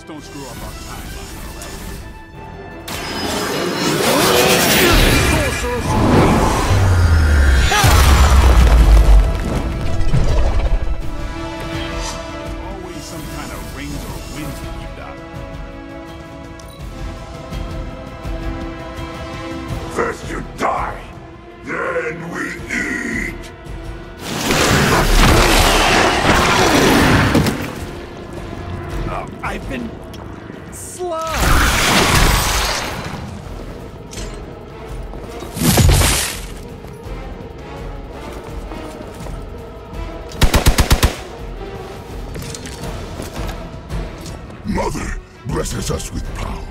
Don't screw up our timeline, always some kind of rings or winds to keep out. First you die, then we eat. I've been slow. Mother blesses us with power.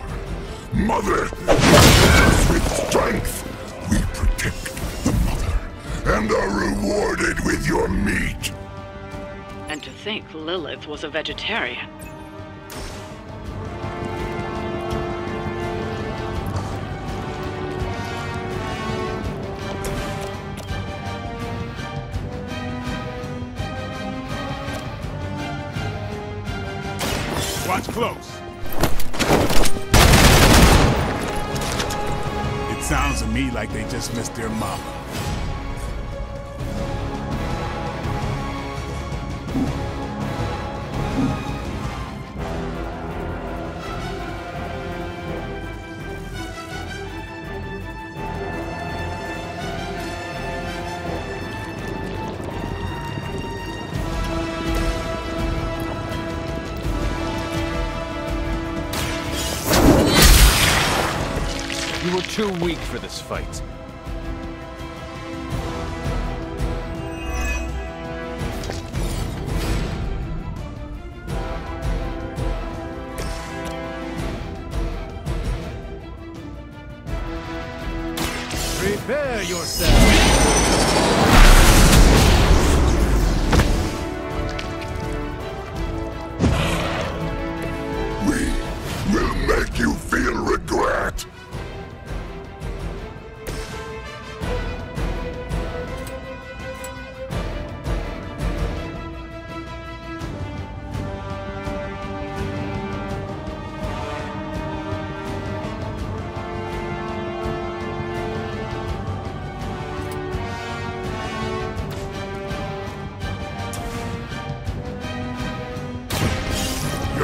Mother blesses us with strength. We protect the Mother and are rewarded with your meat. And to think Lilith was a vegetarian. Watch close. It sounds to me like they just missed their mama. You were too weak for this fight. Prepare yourself! We will make you feel regret!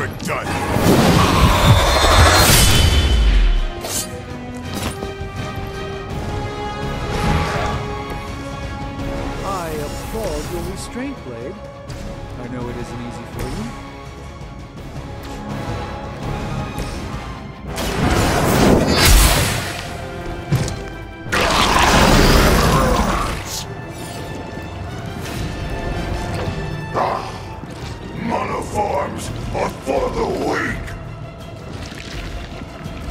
You're done. I applaud your restraint, Blade. I know it isn't easy for you. Monoforms are for the weak.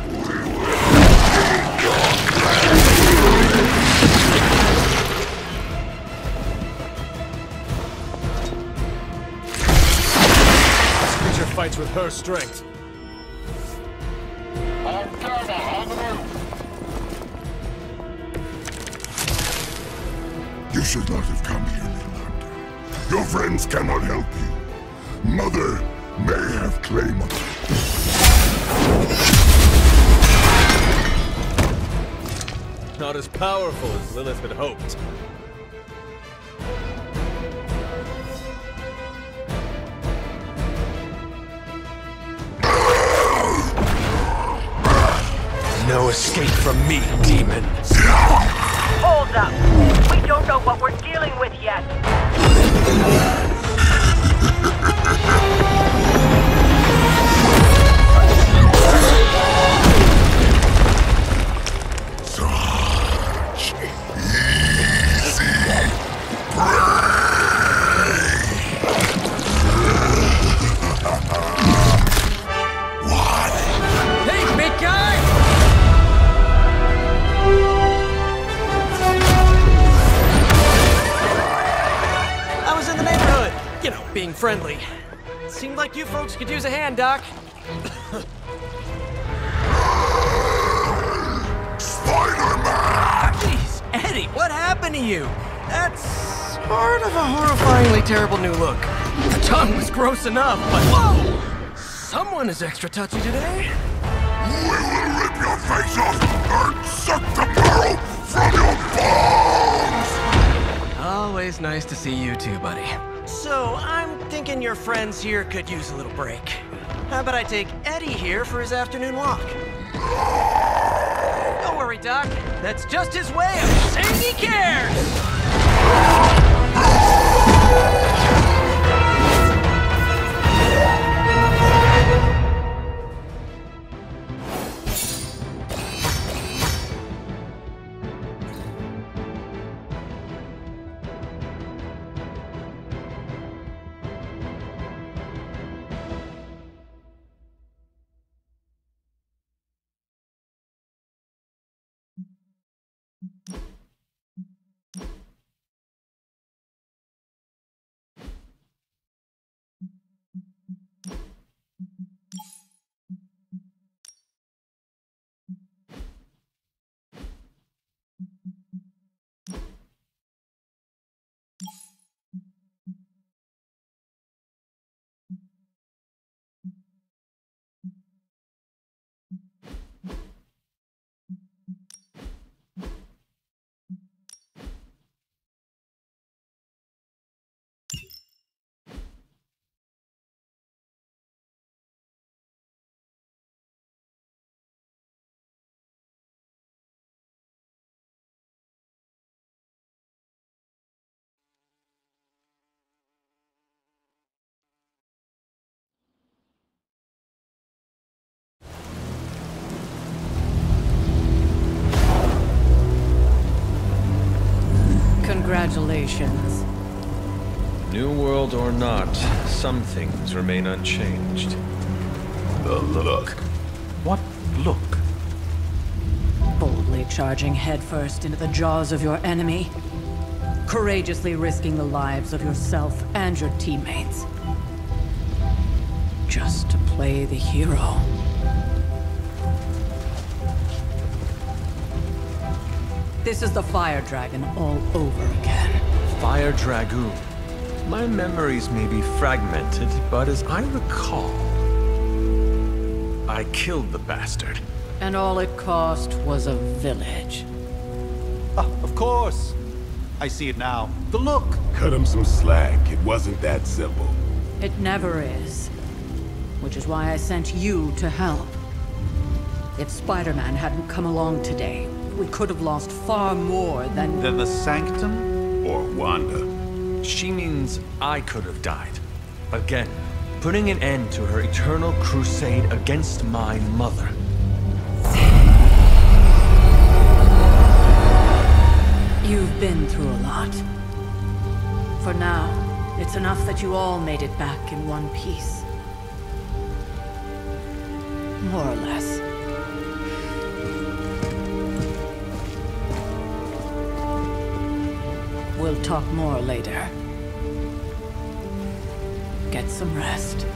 We will take your This creature fights with her strength. You should not have come here, little hunter. Your friends cannot help you. Mother may have claim on you. Not as powerful as Lilith had hoped. No escape from me, demon. Hold up. We don't know what we're dealing with yet. Such easy Hey, big guy! I was in the neighborhood. You know, being friendly. Seemed like you folks could use a hand, Doc. Spider-Man! Jeez, Eddie, what happened to you? That's sort of a horrifyingly terrible new look. The tongue was gross enough, but whoa! Someone is extra touchy today. We will rip your face off and suck the marrow from your bones! Always nice to see you too, buddy. So, I'm thinking your friends here could use a little break. How about I take Eddie here for his afternoon walk? Don't worry, Doc. That's just his way of saying he cares! Congratulations. New world or not, some things remain unchanged. The look. What look? Boldly charging headfirst into the jaws of your enemy. Courageously risking the lives of yourself and your teammates. Just to play the hero. This is the Fire Dragon all over again. Fire Dragoon. My memories may be fragmented, but as I recall, I killed the bastard. And all it cost was a village. Of course. I see it now. The look. Cut him some slack. It wasn't that simple. It never is. which is why I sent you to help. If Spider-Man hadn't come along today, we could have lost far more than... Than the Sanctum? Or Wanda. She means I could have died. Again, putting an end to her eternal crusade against my mother. You've been through a lot. For now, it's enough that you all made it back in one piece. More or less. We'll talk more later. Get some rest.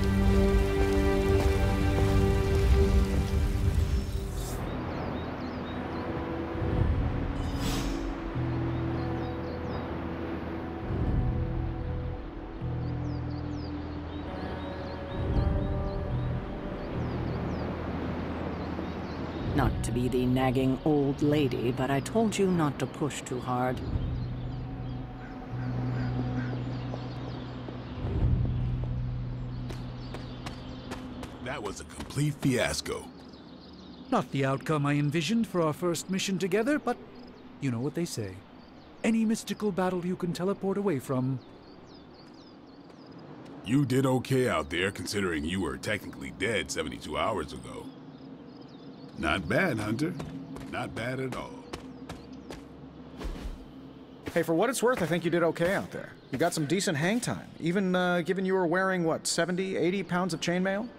Not to be the nagging old lady, but I told you not to push too hard. That was a complete fiasco. Not the outcome I envisioned for our first mission together, but you know what they say. Any mystical battle you can teleport away from. You did okay out there, considering you were technically dead 72 hours ago. Not bad, Hunter. Not bad at all. Hey, for what it's worth, I think you did okay out there. You got some decent hang time, even given you were wearing, what, 70, 80 pounds of chainmail?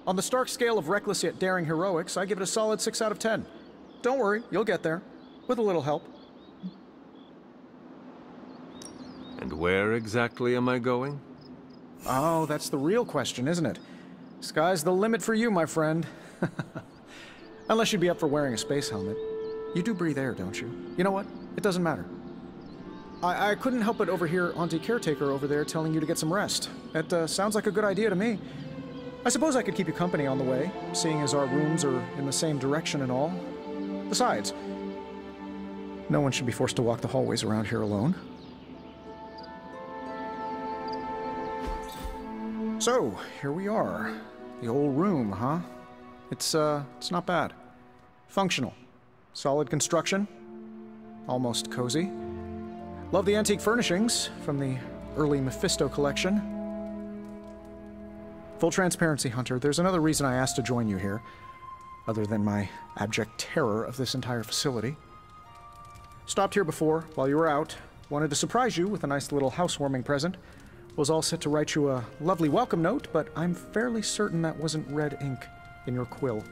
On the Stark scale of reckless yet daring heroics, I give it a solid 6 out of 10. Don't worry, you'll get there. With a little help. And where exactly am I going? Oh, that's the real question, isn't it? Sky's the limit for you, my friend. Unless you'd be up for wearing a space helmet. You do breathe air, don't you? You know what? It doesn't matter. I couldn't help but overhear Auntie Caretaker over there telling you to get some rest. It sounds like a good idea to me. I suppose I could keep you company on the way, seeing as our rooms are in the same direction and all. Besides, no one should be forced to walk the hallways around here alone. So, here we are. The old room, huh? It's not bad. Functional. Solid construction. Almost cozy. Love the antique furnishings from the early Mephisto collection. Full transparency, Hunter, there's another reason I asked to join you here, other than my abject terror of this entire facility. Stopped here before, while you were out. Wanted to surprise you with a nice little housewarming present. Was all set to write you a lovely welcome note, but I'm fairly certain that wasn't red ink in your quill.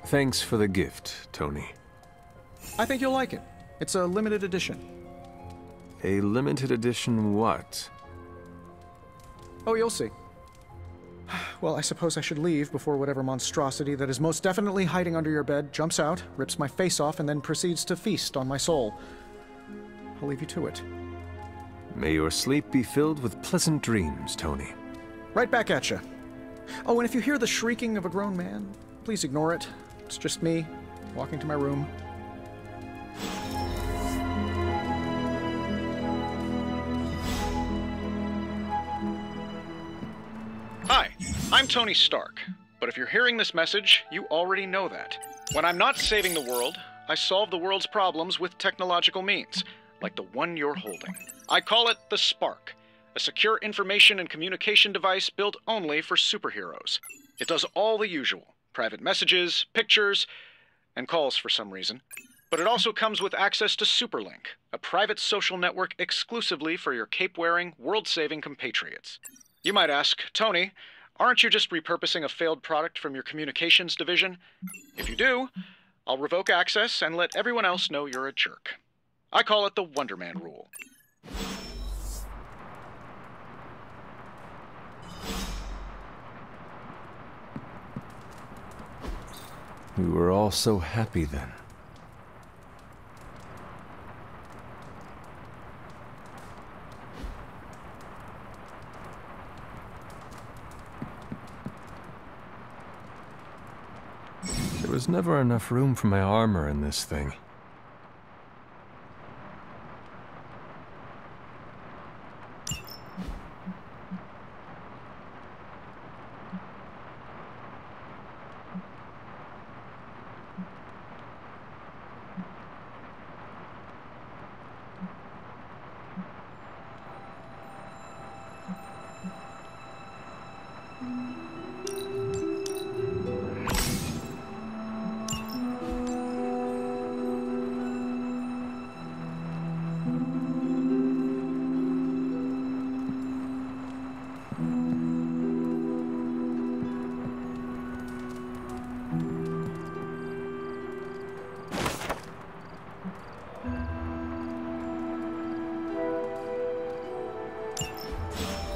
Thanks for the gift, Tony. I think you'll like it. It's a limited edition. A limited edition what? Oh, you'll see. Well, I suppose I should leave before whatever monstrosity that is most definitely hiding under your bed jumps out, rips my face off, and then proceeds to feast on my soul. I'll leave you to it. May your sleep be filled with pleasant dreams, Tony. Right back at you. Oh, and if you hear the shrieking of a grown man, please ignore it. It's just me, walking to my room. Hi, I'm Tony Stark, but if you're hearing this message, you already know that. When I'm not saving the world, I solve the world's problems with technological means, like the one you're holding. I call it the Spark, a secure information and communication device built only for superheroes. It does all the usual, private messages, pictures, and calls for some reason. But it also comes with access to Superlink, a private social network exclusively for your cape-wearing, world-saving compatriots. You might ask, Tony, aren't you just repurposing a failed product from your communications division? If you do, I'll revoke access and let everyone else know you're a jerk. I call it the Wonder Man rule. We were all so happy then. There was never enough room for my armor in this thing.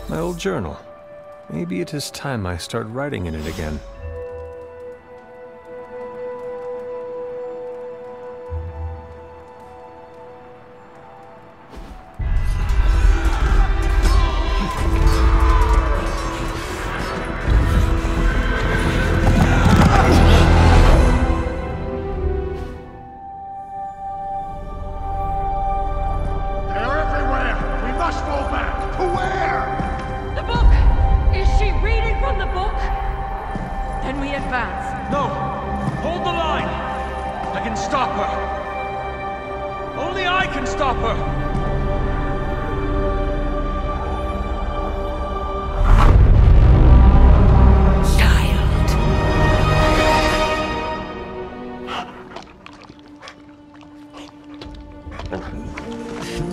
My old journal. Maybe it is time I start writing in it again.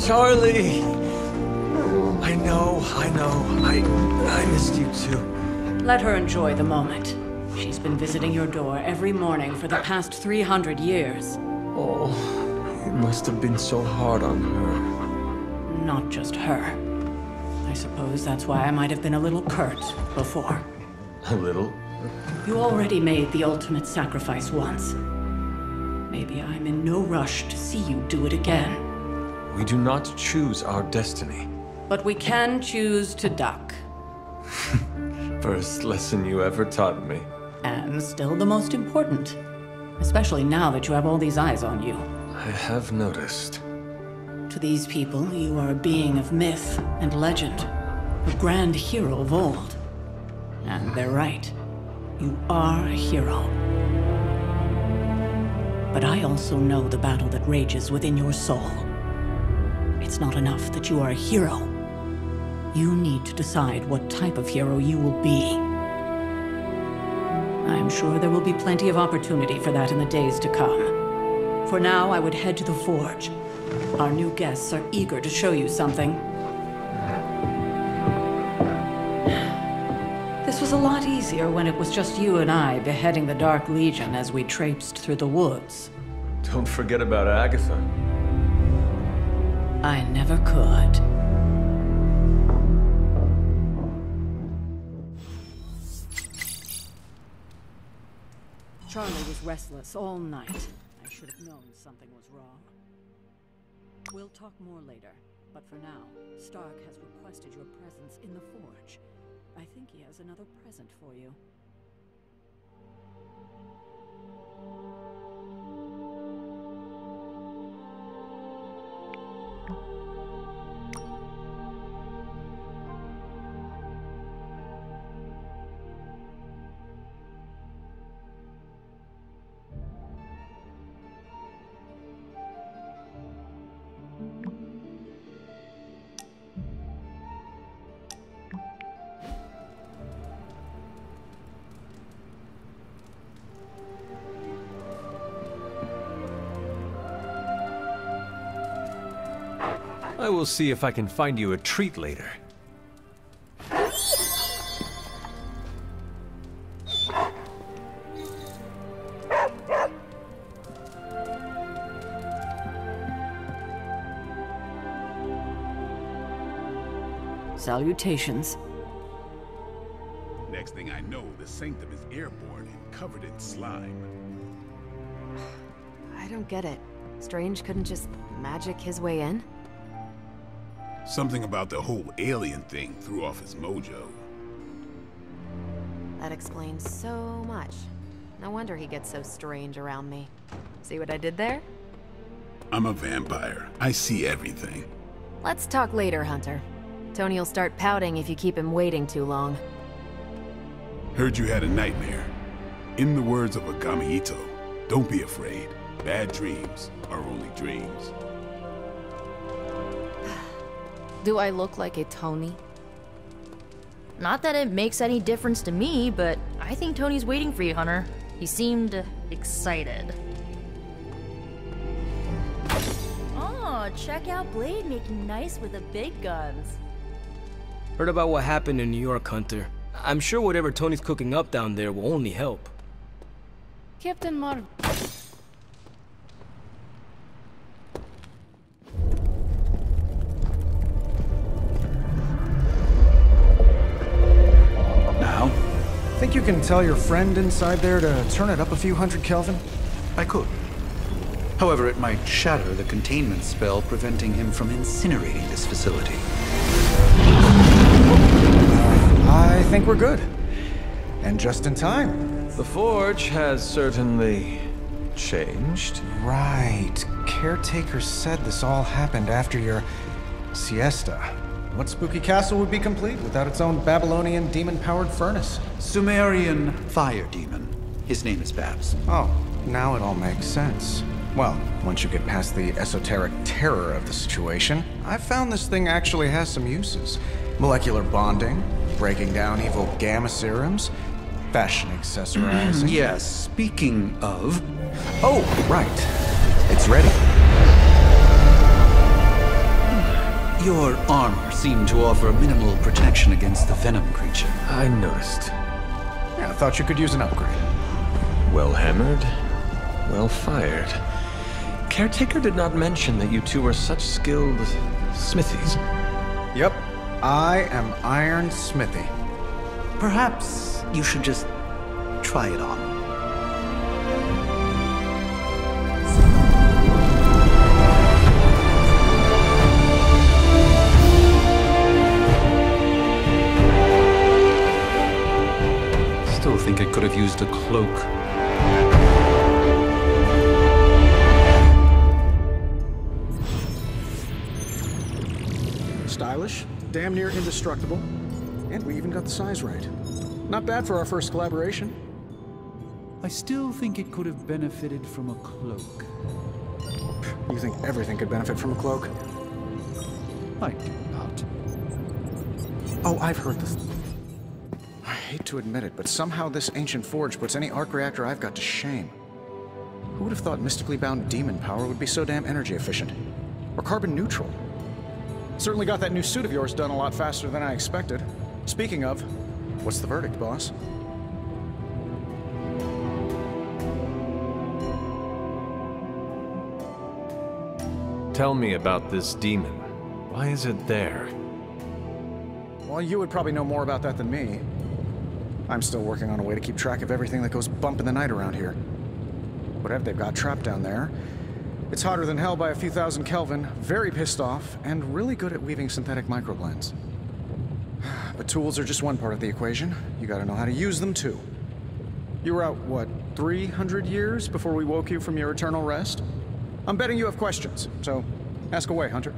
Charlie! I know. I missed you too. Let her enjoy the moment. She's been visiting your door every morning for the past 300 years. Oh, it must have been so hard on her. Not just her. I suppose that's why I might have been a little curt before. A little? You already made the ultimate sacrifice once. Maybe I'm in no rush to see you do it again. We do not choose our destiny. But we can choose to duck. First lesson you ever taught me. And still the most important. Especially now that you have all these eyes on you. I have noticed. To these people, you are a being of myth and legend. A grand hero of old. And they're right. You are a hero. But I also know the battle that rages within your soul. It's not enough that you are a hero. You need to decide what type of hero you will be. I'm sure there will be plenty of opportunity for that in the days to come. For now, I would head to the Forge. Our new guests are eager to show you something. This was a lot easier when it was just you and I beheading the Dark Legion as we traipsed through the woods. Don't forget about Agatha. I never could. Charlie was restless all night. I should have known something was wrong. We'll talk more later, but for now, Stark has requested your presence in the Forge. I think he has another present for you. I will see if I can find you a treat later. Salutations. Next thing I know, the Sanctum is airborne and covered in slime. I don't get it. Strange couldn't just magic his way in? Something about the whole alien thing threw off his mojo. That explains so much. No wonder he gets so strange around me. See what I did there? I'm a vampire. I see everything. Let's talk later, Hunter. Tony will start pouting if you keep him waiting too long. Heard you had a nightmare. In the words of Agami Ito, don't be afraid. Bad dreams are only dreams. Do I look like a Tony? Not that it makes any difference to me, but I think Tony's waiting for you, Hunter. He seemed excited. Oh, check out Blade making nice with the big guns. Heard about what happened in New York, Hunter. I'm sure whatever Tony's cooking up down there will only help. Captain Marvel. can tell your friend inside there to turn it up a few hundred Kelvin? I could. However, it might shatter the containment spell preventing him from incinerating this facility. I think we're good. And just in time. The Forge has certainly changed. Right. Caretaker said this all happened after your siesta. What spooky castle would be complete without its own Babylonian demon-powered furnace? Sumerian fire demon. His name is Babs. Oh, now it all makes sense. Well, once you get past the esoteric terror of the situation, I've found this thing actually has some uses. Molecular bonding, breaking down evil gamma serums, fashion accessorizing. Yes, speaking of... Oh, right. It's ready. Your armor seemed to offer minimal protection against the venom creature. I noticed. Yeah, I thought you could use an upgrade. Well hammered, well fired. Caretaker did not mention that you two were such skilled smithies. Yep, I am Iron Smithy. Perhaps you should just try it on. Still think I could have used a cloak. Stylish, damn near indestructible, and we even got the size right. Not bad for our first collaboration. I still think it could have benefited from a cloak. You think everything could benefit from a cloak? I do not. Oh, I've heard this. I hate to admit it, but somehow this ancient forge puts any arc reactor I've got to shame. Who would have thought mystically bound demon power would be so damn energy efficient? Or carbon neutral? Certainly got that new suit of yours done a lot faster than I expected. Speaking of, what's the verdict, boss? Tell me about this demon. Why is it there? Well, you would probably know more about that than me. I'm still working on a way to keep track of everything that goes bump in the night around here. Whatever they've got trapped down there, it's hotter than hell by a few thousand Kelvin, very pissed off, and really good at weaving synthetic microblends. But tools are just one part of the equation. You gotta know how to use them too. You were out, what, 300 years before we woke you from your eternal rest? I'm betting you have questions, so ask away, Hunter.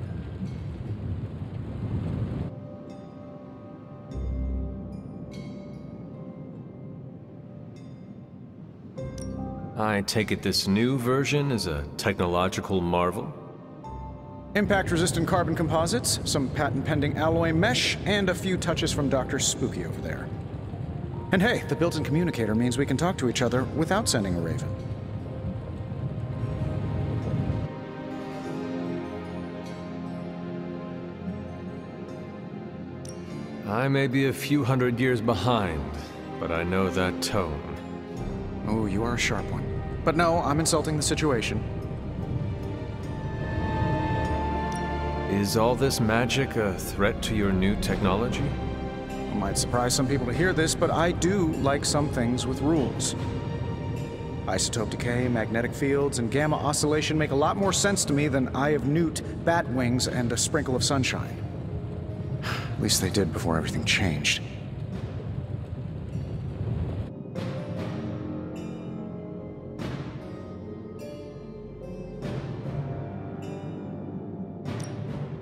I take it this new version is a technological marvel? Impact-resistant carbon composites, some patent-pending alloy mesh, and a few touches from Dr. Spooky over there. And hey, the built-in communicator means we can talk to each other without sending a raven. I may be a few hundred years behind, but I know that tone. Oh, you are a sharp one. But no, I'm insulting the situation. Is all this magic a threat to your new technology? It might surprise some people to hear this, but I do like some things with rules. Isotope decay, magnetic fields, and gamma oscillation make a lot more sense to me than Eye of Newt, bat wings, and a sprinkle of sunshine. At least they did before everything changed.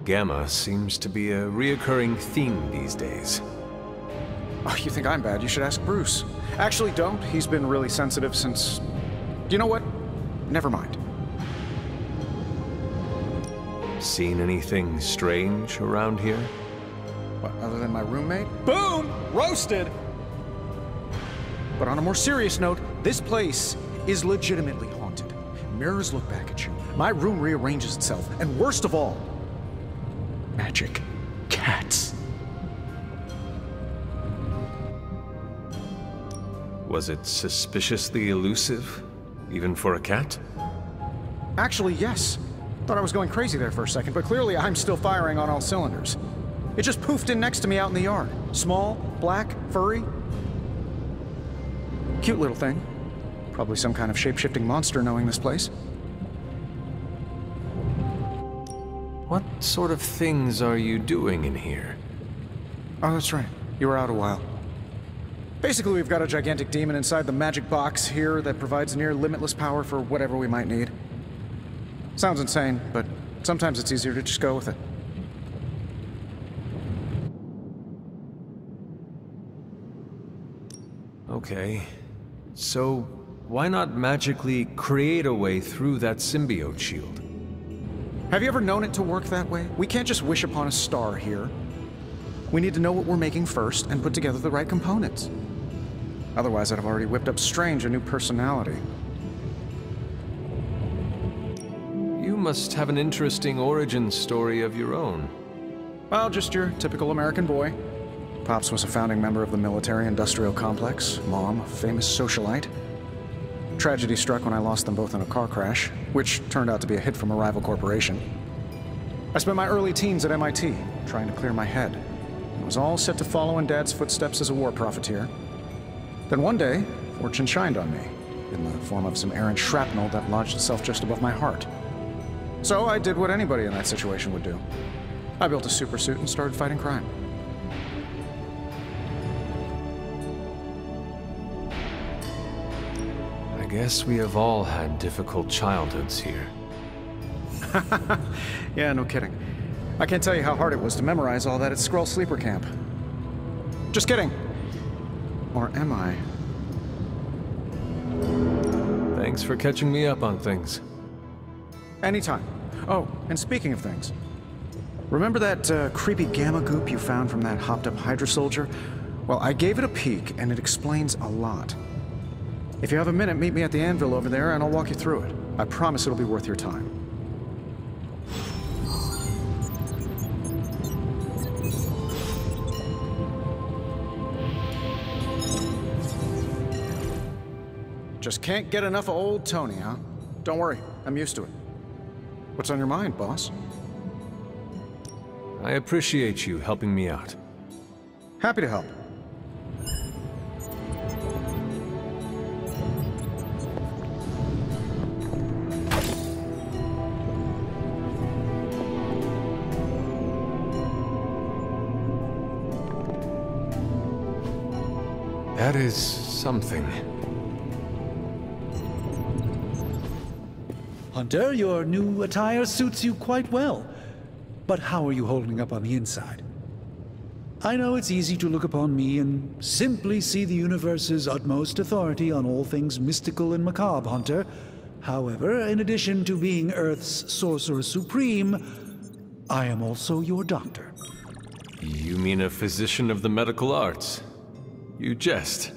Gamma seems to be a reoccurring theme these days. Oh, you think I'm bad? You should ask Bruce. Actually, don't. He's been really sensitive since... You know what? Never mind. Seen anything strange around here? What, other than my roommate? Boom! Roasted! But on a more serious note, this place is legitimately haunted. Mirrors look back at you. My room rearranges itself. And worst of all, magic cats. Was it suspiciously elusive, even for a cat? Actually, yes. Thought I was going crazy there for a second, but clearly I'm still firing on all cylinders. It just poofed in next to me out in the yard. Small, black, furry. Cute little thing. Probably some kind of shape-shifting monster knowing this place. What sort of things are you doing in here? Oh, that's right. You were out a while. Basically, we've got a gigantic demon inside the magic box here that provides near limitless power for whatever we might need. Sounds insane, but sometimes it's easier to just go with it. Okay. So, why not magically create a way through that symbiote shield? Have you ever known it to work that way? We can't just wish upon a star here. We need to know what we're making first and put together the right components. Otherwise, I'd have already whipped up Strange a new personality. You must have an interesting origin story of your own. Well, just your typical American boy. Pops was a founding member of the military-industrial complex. Mom, a famous socialite. Tragedy struck when I lost them both in a car crash, which turned out to be a hit from a rival corporation. I spent my early teens at MIT, trying to clear my head. It was all set to follow in Dad's footsteps as a war profiteer. Then one day, fortune shined on me, in the form of some errant shrapnel that lodged itself just above my heart. So I did what anybody in that situation would do. I built a supersuit and started fighting crime. I guess we have all had difficult childhoods here. Yeah, no kidding. I can't tell you how hard it was to memorize all that at Skrull Sleeper Camp. Just kidding. Or am I? Thanks for catching me up on things. Anytime. Oh, and speaking of things, remember that creepy gamma goop you found from that hopped-up Hydra soldier? Well, I gave it a peek, and it explains a lot. If you have a minute, meet me at the anvil over there, and I'll walk you through it. I promise it'll be worth your time. Just can't get enough of old Tony, huh? Don't worry, I'm used to it. What's on your mind, boss? I appreciate you helping me out. Happy to help. That is something. Hunter, your new attire suits you quite well. But how are you holding up on the inside? I know it's easy to look upon me and simply see the universe's utmost authority on all things mystical and macabre, Hunter. However, in addition to being Earth's Sorcerer Supreme, I am also your doctor. You mean a physician of the medical arts? You jest.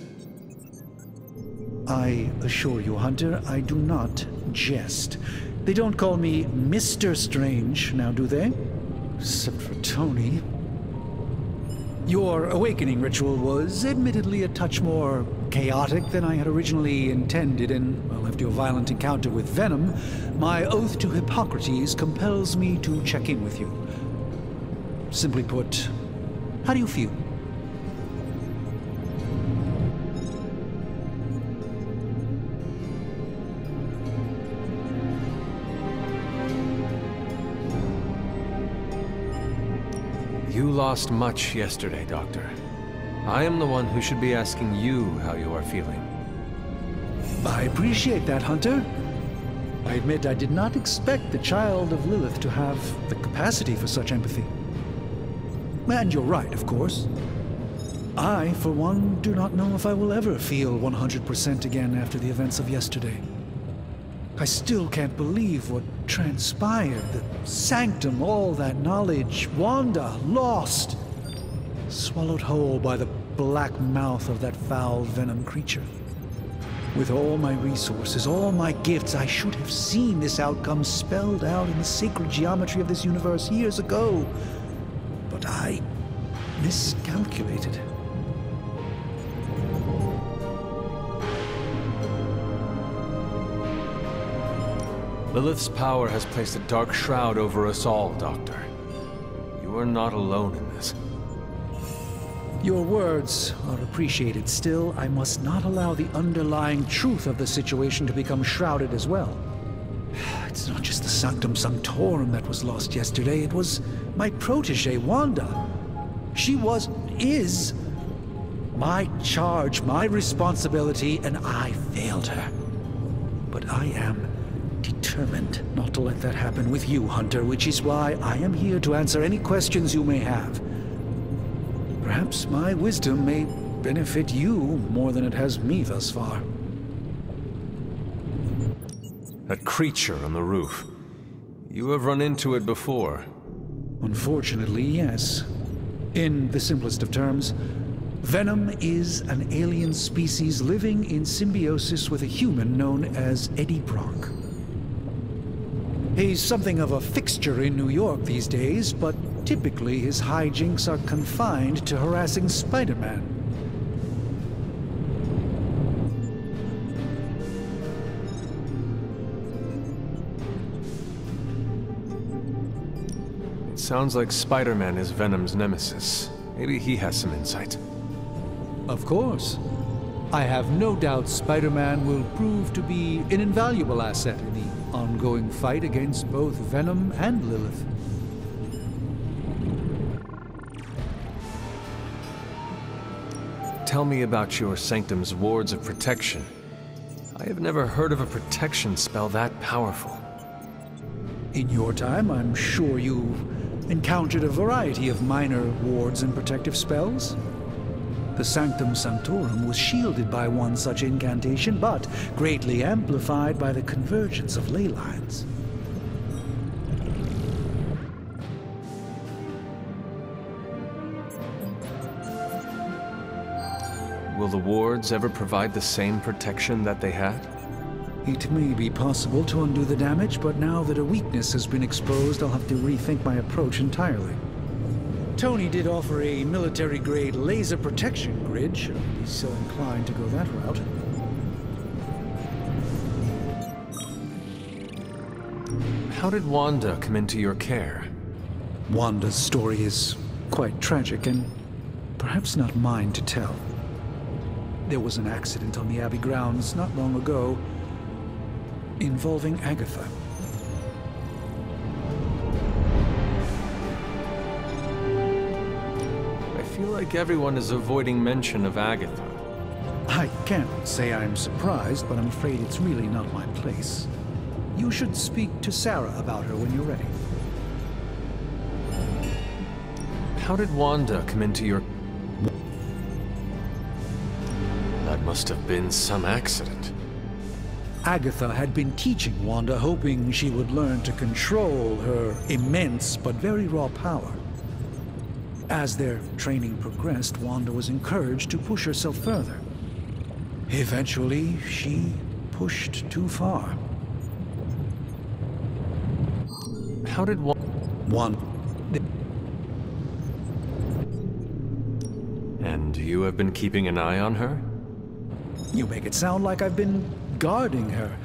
I assure you, Hunter, I do not jest. They don't call me Mr. Strange, now do they? Except for Tony. Your awakening ritual was admittedly a touch more chaotic than I had originally intended, and, well, after your violent encounter with Venom, my oath to Hippocrates compels me to check in with you. Simply put, how do you feel? You lost much yesterday, Doctor. I am the one who should be asking you how you are feeling. I appreciate that, Hunter. I admit I did not expect the child of Lilith to have the capacity for such empathy. And you're right, of course. I, for one, do not know if I will ever feel 100% again after the events of yesterday. I still can't believe what transpired, the sanctum, all that knowledge, Wanda, lost, swallowed whole by the black mouth of that foul Venom creature. With all my resources, all my gifts, I should have seen this outcome spelled out in the sacred geometry of this universe years ago. But I miscalculated. Lilith's power has placed a dark shroud over us all, Doctor. You are not alone in this. Your words are appreciated. Still, I must not allow the underlying truth of the situation to become shrouded as well. It's not just the Sanctum Sanctorum that was lost yesterday. It was my protege, Wanda. She is my charge, my responsibility, and I failed her. But I am determined not to let that happen with you, Hunter, which is why I am here to answer any questions you may have. Perhaps my wisdom may benefit you more than it has me thus far. That creature on the roof. You have run into it before. Unfortunately, yes. In the simplest of terms, Venom is an alien species living in symbiosis with a human known as Eddie Brock. He's something of a fixture in New York these days, but typically his hijinks are confined to harassing Spider-Man. It sounds like Spider-Man is Venom's nemesis. Maybe he has some insight. Of course. I have no doubt Spider-Man will prove to be an invaluable asset in the ongoing fight against both Venom and Lilith. Tell me about your Sanctum's wards of protection. I have never heard of a protection spell that powerful. In your time, I'm sure you've encountered a variety of minor wards and protective spells. The Sanctum Sanctorum was shielded by one such incantation, but greatly amplified by the convergence of ley lines. Will the wards ever provide the same protection that they had? It may be possible to undo the damage, but now that a weakness has been exposed, I'll have to rethink my approach entirely. Tony did offer a military-grade laser protection grid, should I be so inclined to go that route. How did Wanda come into your care? Wanda's story is quite tragic, and perhaps not mine to tell. There was an accident on the Abbey grounds not long ago involving Agatha. I feel like everyone is avoiding mention of Agatha. I can't say I'm surprised, but I'm afraid it's really not my place. You should speak to Sarah about her when you're ready. How did Wanda come into your... That must have been some accident. Agatha had been teaching Wanda, hoping she would learn to control her immense but very raw power. As their training progressed, Wanda was encouraged to push herself further. Eventually, she pushed too far. How did And you have been keeping an eye on her? You make it sound like I've been guarding her.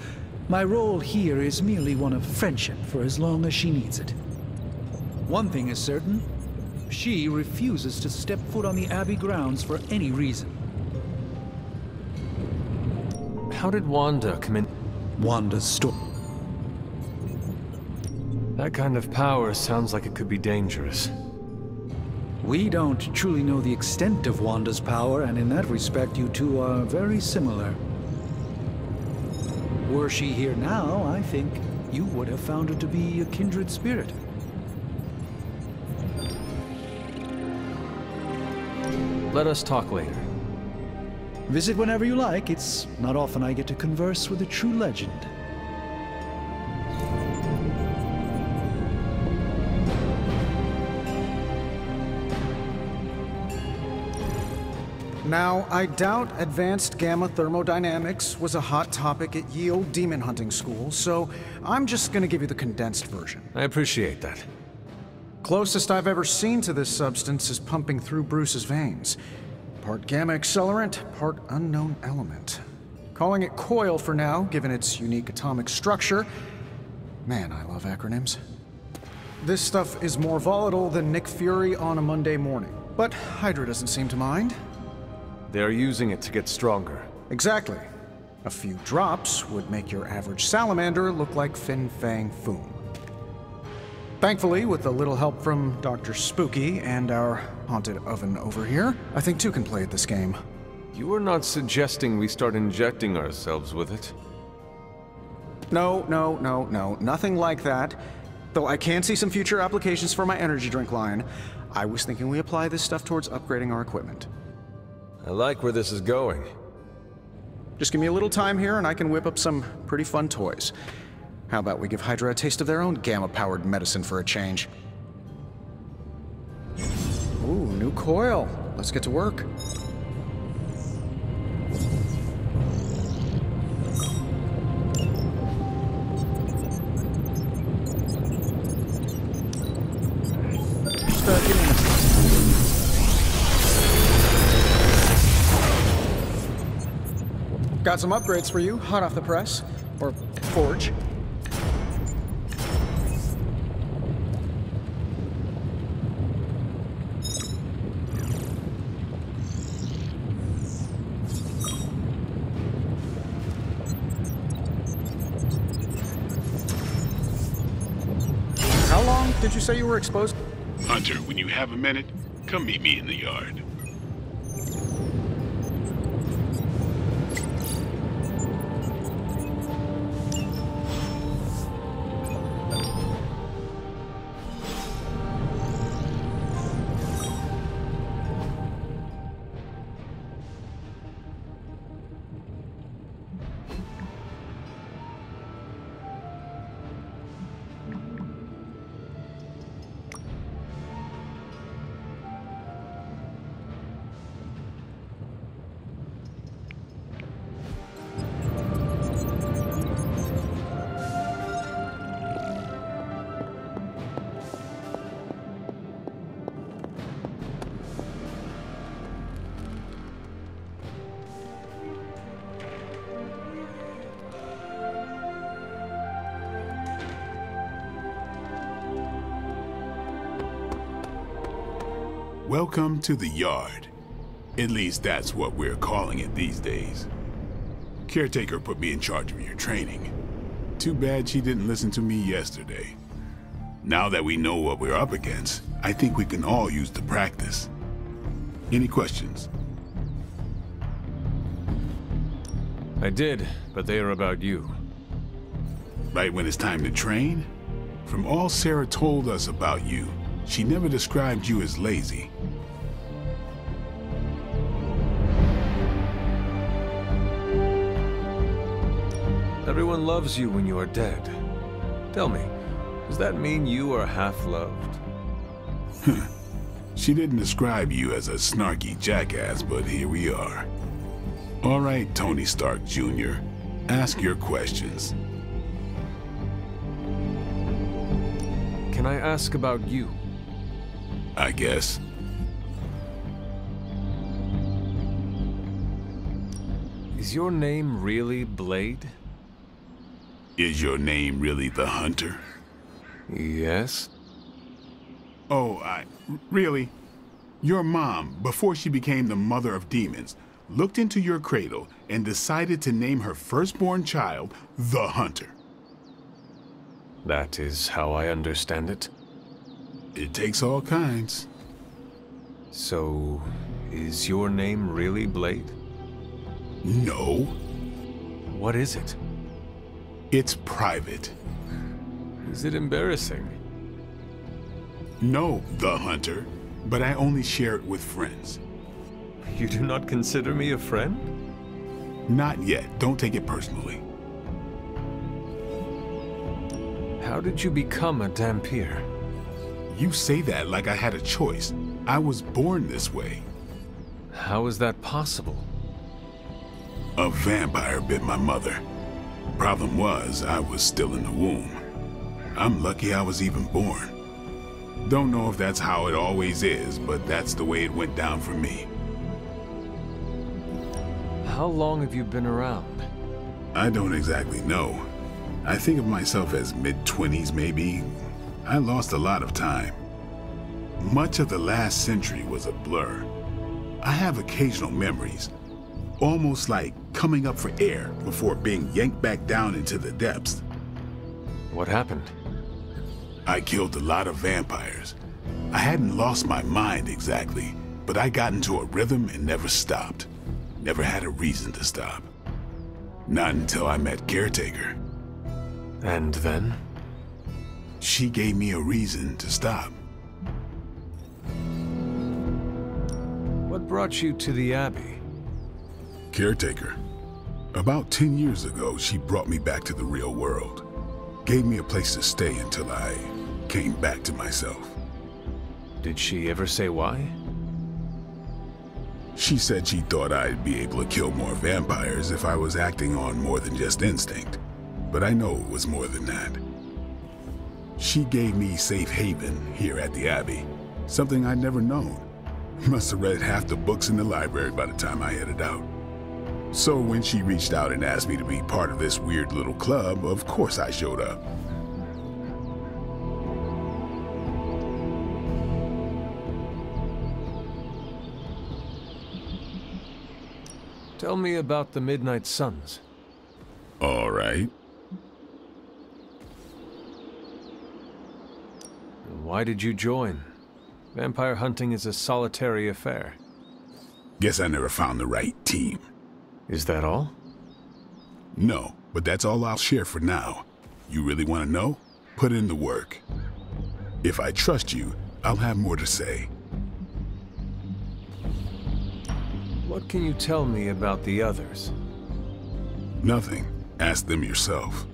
My role here is merely one of friendship for as long as she needs it. One thing is certain, she refuses to step foot on the Abbey grounds for any reason. How did Wanda come in? Wanda's story. That kind of power sounds like it could be dangerous. We don't truly know the extent of Wanda's power, and in that respect, you two are very similar. Were she here now, I think you would have found her to be a kindred spirit. Let us talk later. Visit whenever you like. It's not often I get to converse with a true legend. Now, I doubt advanced gamma thermodynamics was a hot topic at ye olde demon hunting school, so I'm just gonna give you the condensed version. I appreciate that. Closest I've ever seen to this substance is pumping through Bruce's veins. Part gamma accelerant, part unknown element. Calling it coil for now, given its unique atomic structure. Man, I love acronyms. This stuff is more volatile than Nick Fury on a Monday morning. But Hydra doesn't seem to mind. They're using it to get stronger. Exactly. A few drops would make your average salamander look like Fin Fang Foom. Thankfully, with a little help from Dr. Spooky and our haunted oven over here, I think two can play at this game. You are not suggesting we start injecting ourselves with it? No, nothing like that. Though I can see some future applications for my energy drink line. I was thinking we apply this stuff towards upgrading our equipment. I like where this is going. Just give me a little time here and I can whip up some pretty fun toys. How about we give Hydra a taste of their own gamma-powered medicine for a change? Ooh, new coil. Let's get to work. Give me a minute. Got some upgrades for you, hot off the press. Or forge. How long did you say you were exposed? Hunter, when you have a minute, come meet me in the yard. Welcome to the yard. At least that's what we're calling it these days. Caretaker put me in charge of your training. Too bad she didn't listen to me yesterday. Now that we know what we're up against, I think we can all use the practice. Any questions? I did, but they are about you. Right when it's time to train? From all Sarah told us about you, she never described you as lazy. Everyone loves you when you are dead. Tell me, does that mean you are half-loved? She didn't describe you as a snarky jackass, but here we are. All right, Tony Stark Jr., ask your questions. Can I ask about you? I guess. Is your name really Blade? Is your name really the Hunter? Yes. Oh, really? Your mom, before she became the mother of demons, looked into your cradle and decided to name her firstborn child the Hunter. That is how I understand it. It takes all kinds. So, is your name really Blade? No. What is it? It's private. Is it embarrassing? No, the Hunter, but I only share it with friends. You do not consider me a friend? Not yet. Don't take it personally. How did you become a Dhampir? You say that like I had a choice. I was born this way. How is that possible? A vampire bit my mother. Problem was, I was still in the womb. I'm lucky I was even born. Don't know if that's how it always is, but that's the way it went down for me. How long have you been around? I don't exactly know. I think of myself as mid-20s, maybe. I lost a lot of time. Much of the last century was a blur. I have occasional memories, almost like coming up for air before being yanked back down into the depths. What happened? I killed a lot of vampires. I hadn't lost my mind exactly, but I got into a rhythm and never stopped. Never had a reason to stop. Not until I met Caretaker. And then? She gave me a reason to stop. What brought you to the Abbey? Caretaker. About 10 years ago, she brought me back to the real world. Gave me a place to stay until I came back to myself. Did she ever say why? She said she thought I'd be able to kill more vampires if I was acting on more than just instinct. But I know it was more than that. She gave me safe haven here at the Abbey, something I'd never known. Must have read half the books in the library by the time I headed out. So when she reached out and asked me to be part of this weird little club, of course I showed up. Tell me about the Midnight Suns. All right. Why did you join? Vampire hunting is a solitary affair. Guess I never found the right team. Is that all? No, but that's all I'll share for now. You really want to know? Put in the work. If I trust you, I'll have more to say. What can you tell me about the others? Nothing. Ask them yourself.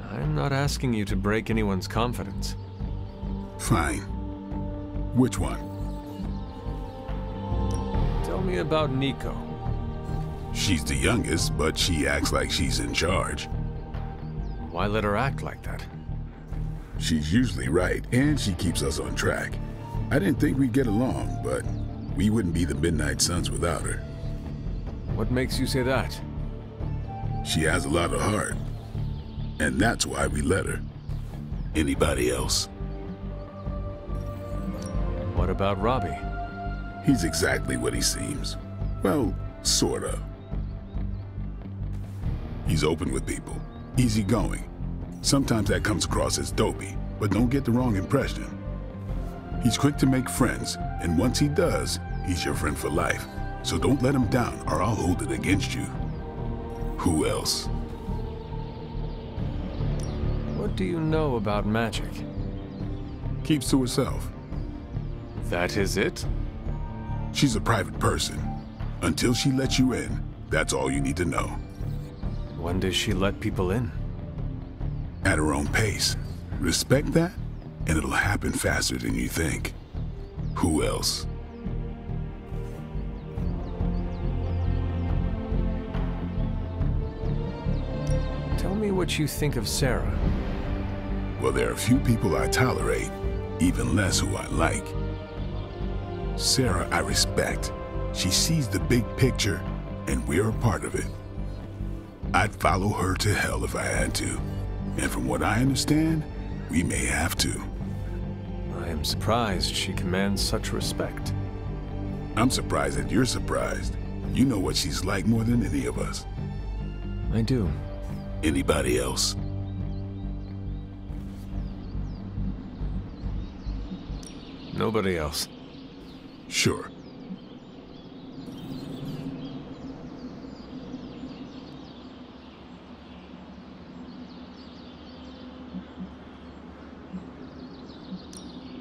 I'm not asking you to break anyone's confidence. Fine. Which one? Tell me about Nico. She's the youngest, but she acts like she's in charge. Why let her act like that? She's usually right, and she keeps us on track. I didn't think we'd get along, but we wouldn't be the Midnight Suns without her. What makes you say that? She has a lot of heart, and that's why we let her. Anybody else? What about Robbie? He's exactly what he seems. Well, sort of. He's open with people, easygoing. Sometimes that comes across as dopey, but don't get the wrong impression. He's quick to make friends, and once he does, he's your friend for life. So don't let him down, or I'll hold it against you. Who else? What do you know about magic? Keeps to herself. That is it? She's a private person. Until she lets you in, that's all you need to know. When does she let people in? At her own pace. Respect that, and it'll happen faster than you think. Who else? Tell me what you think of Sarah. Well, there are a few people I tolerate, even less who I like. Sarah, I respect. She sees the big picture, and we're a part of it. I'd follow her to hell if I had to. And from what I understand, we may have to. I am surprised she commands such respect. I'm surprised that you're surprised. You know what she's like more than any of us. I do. Anybody else? Nobody else. Sure.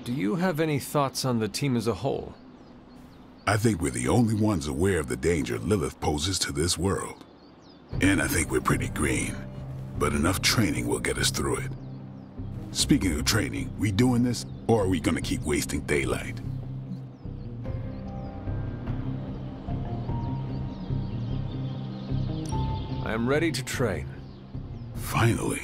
Do you have any thoughts on the team as a whole? I think we're the only ones aware of the danger Lilith poses to this world. And I think we're pretty green. But enough training will get us through it. Speaking of training, we doing this, or are we gonna keep wasting daylight? I am ready to train. Finally.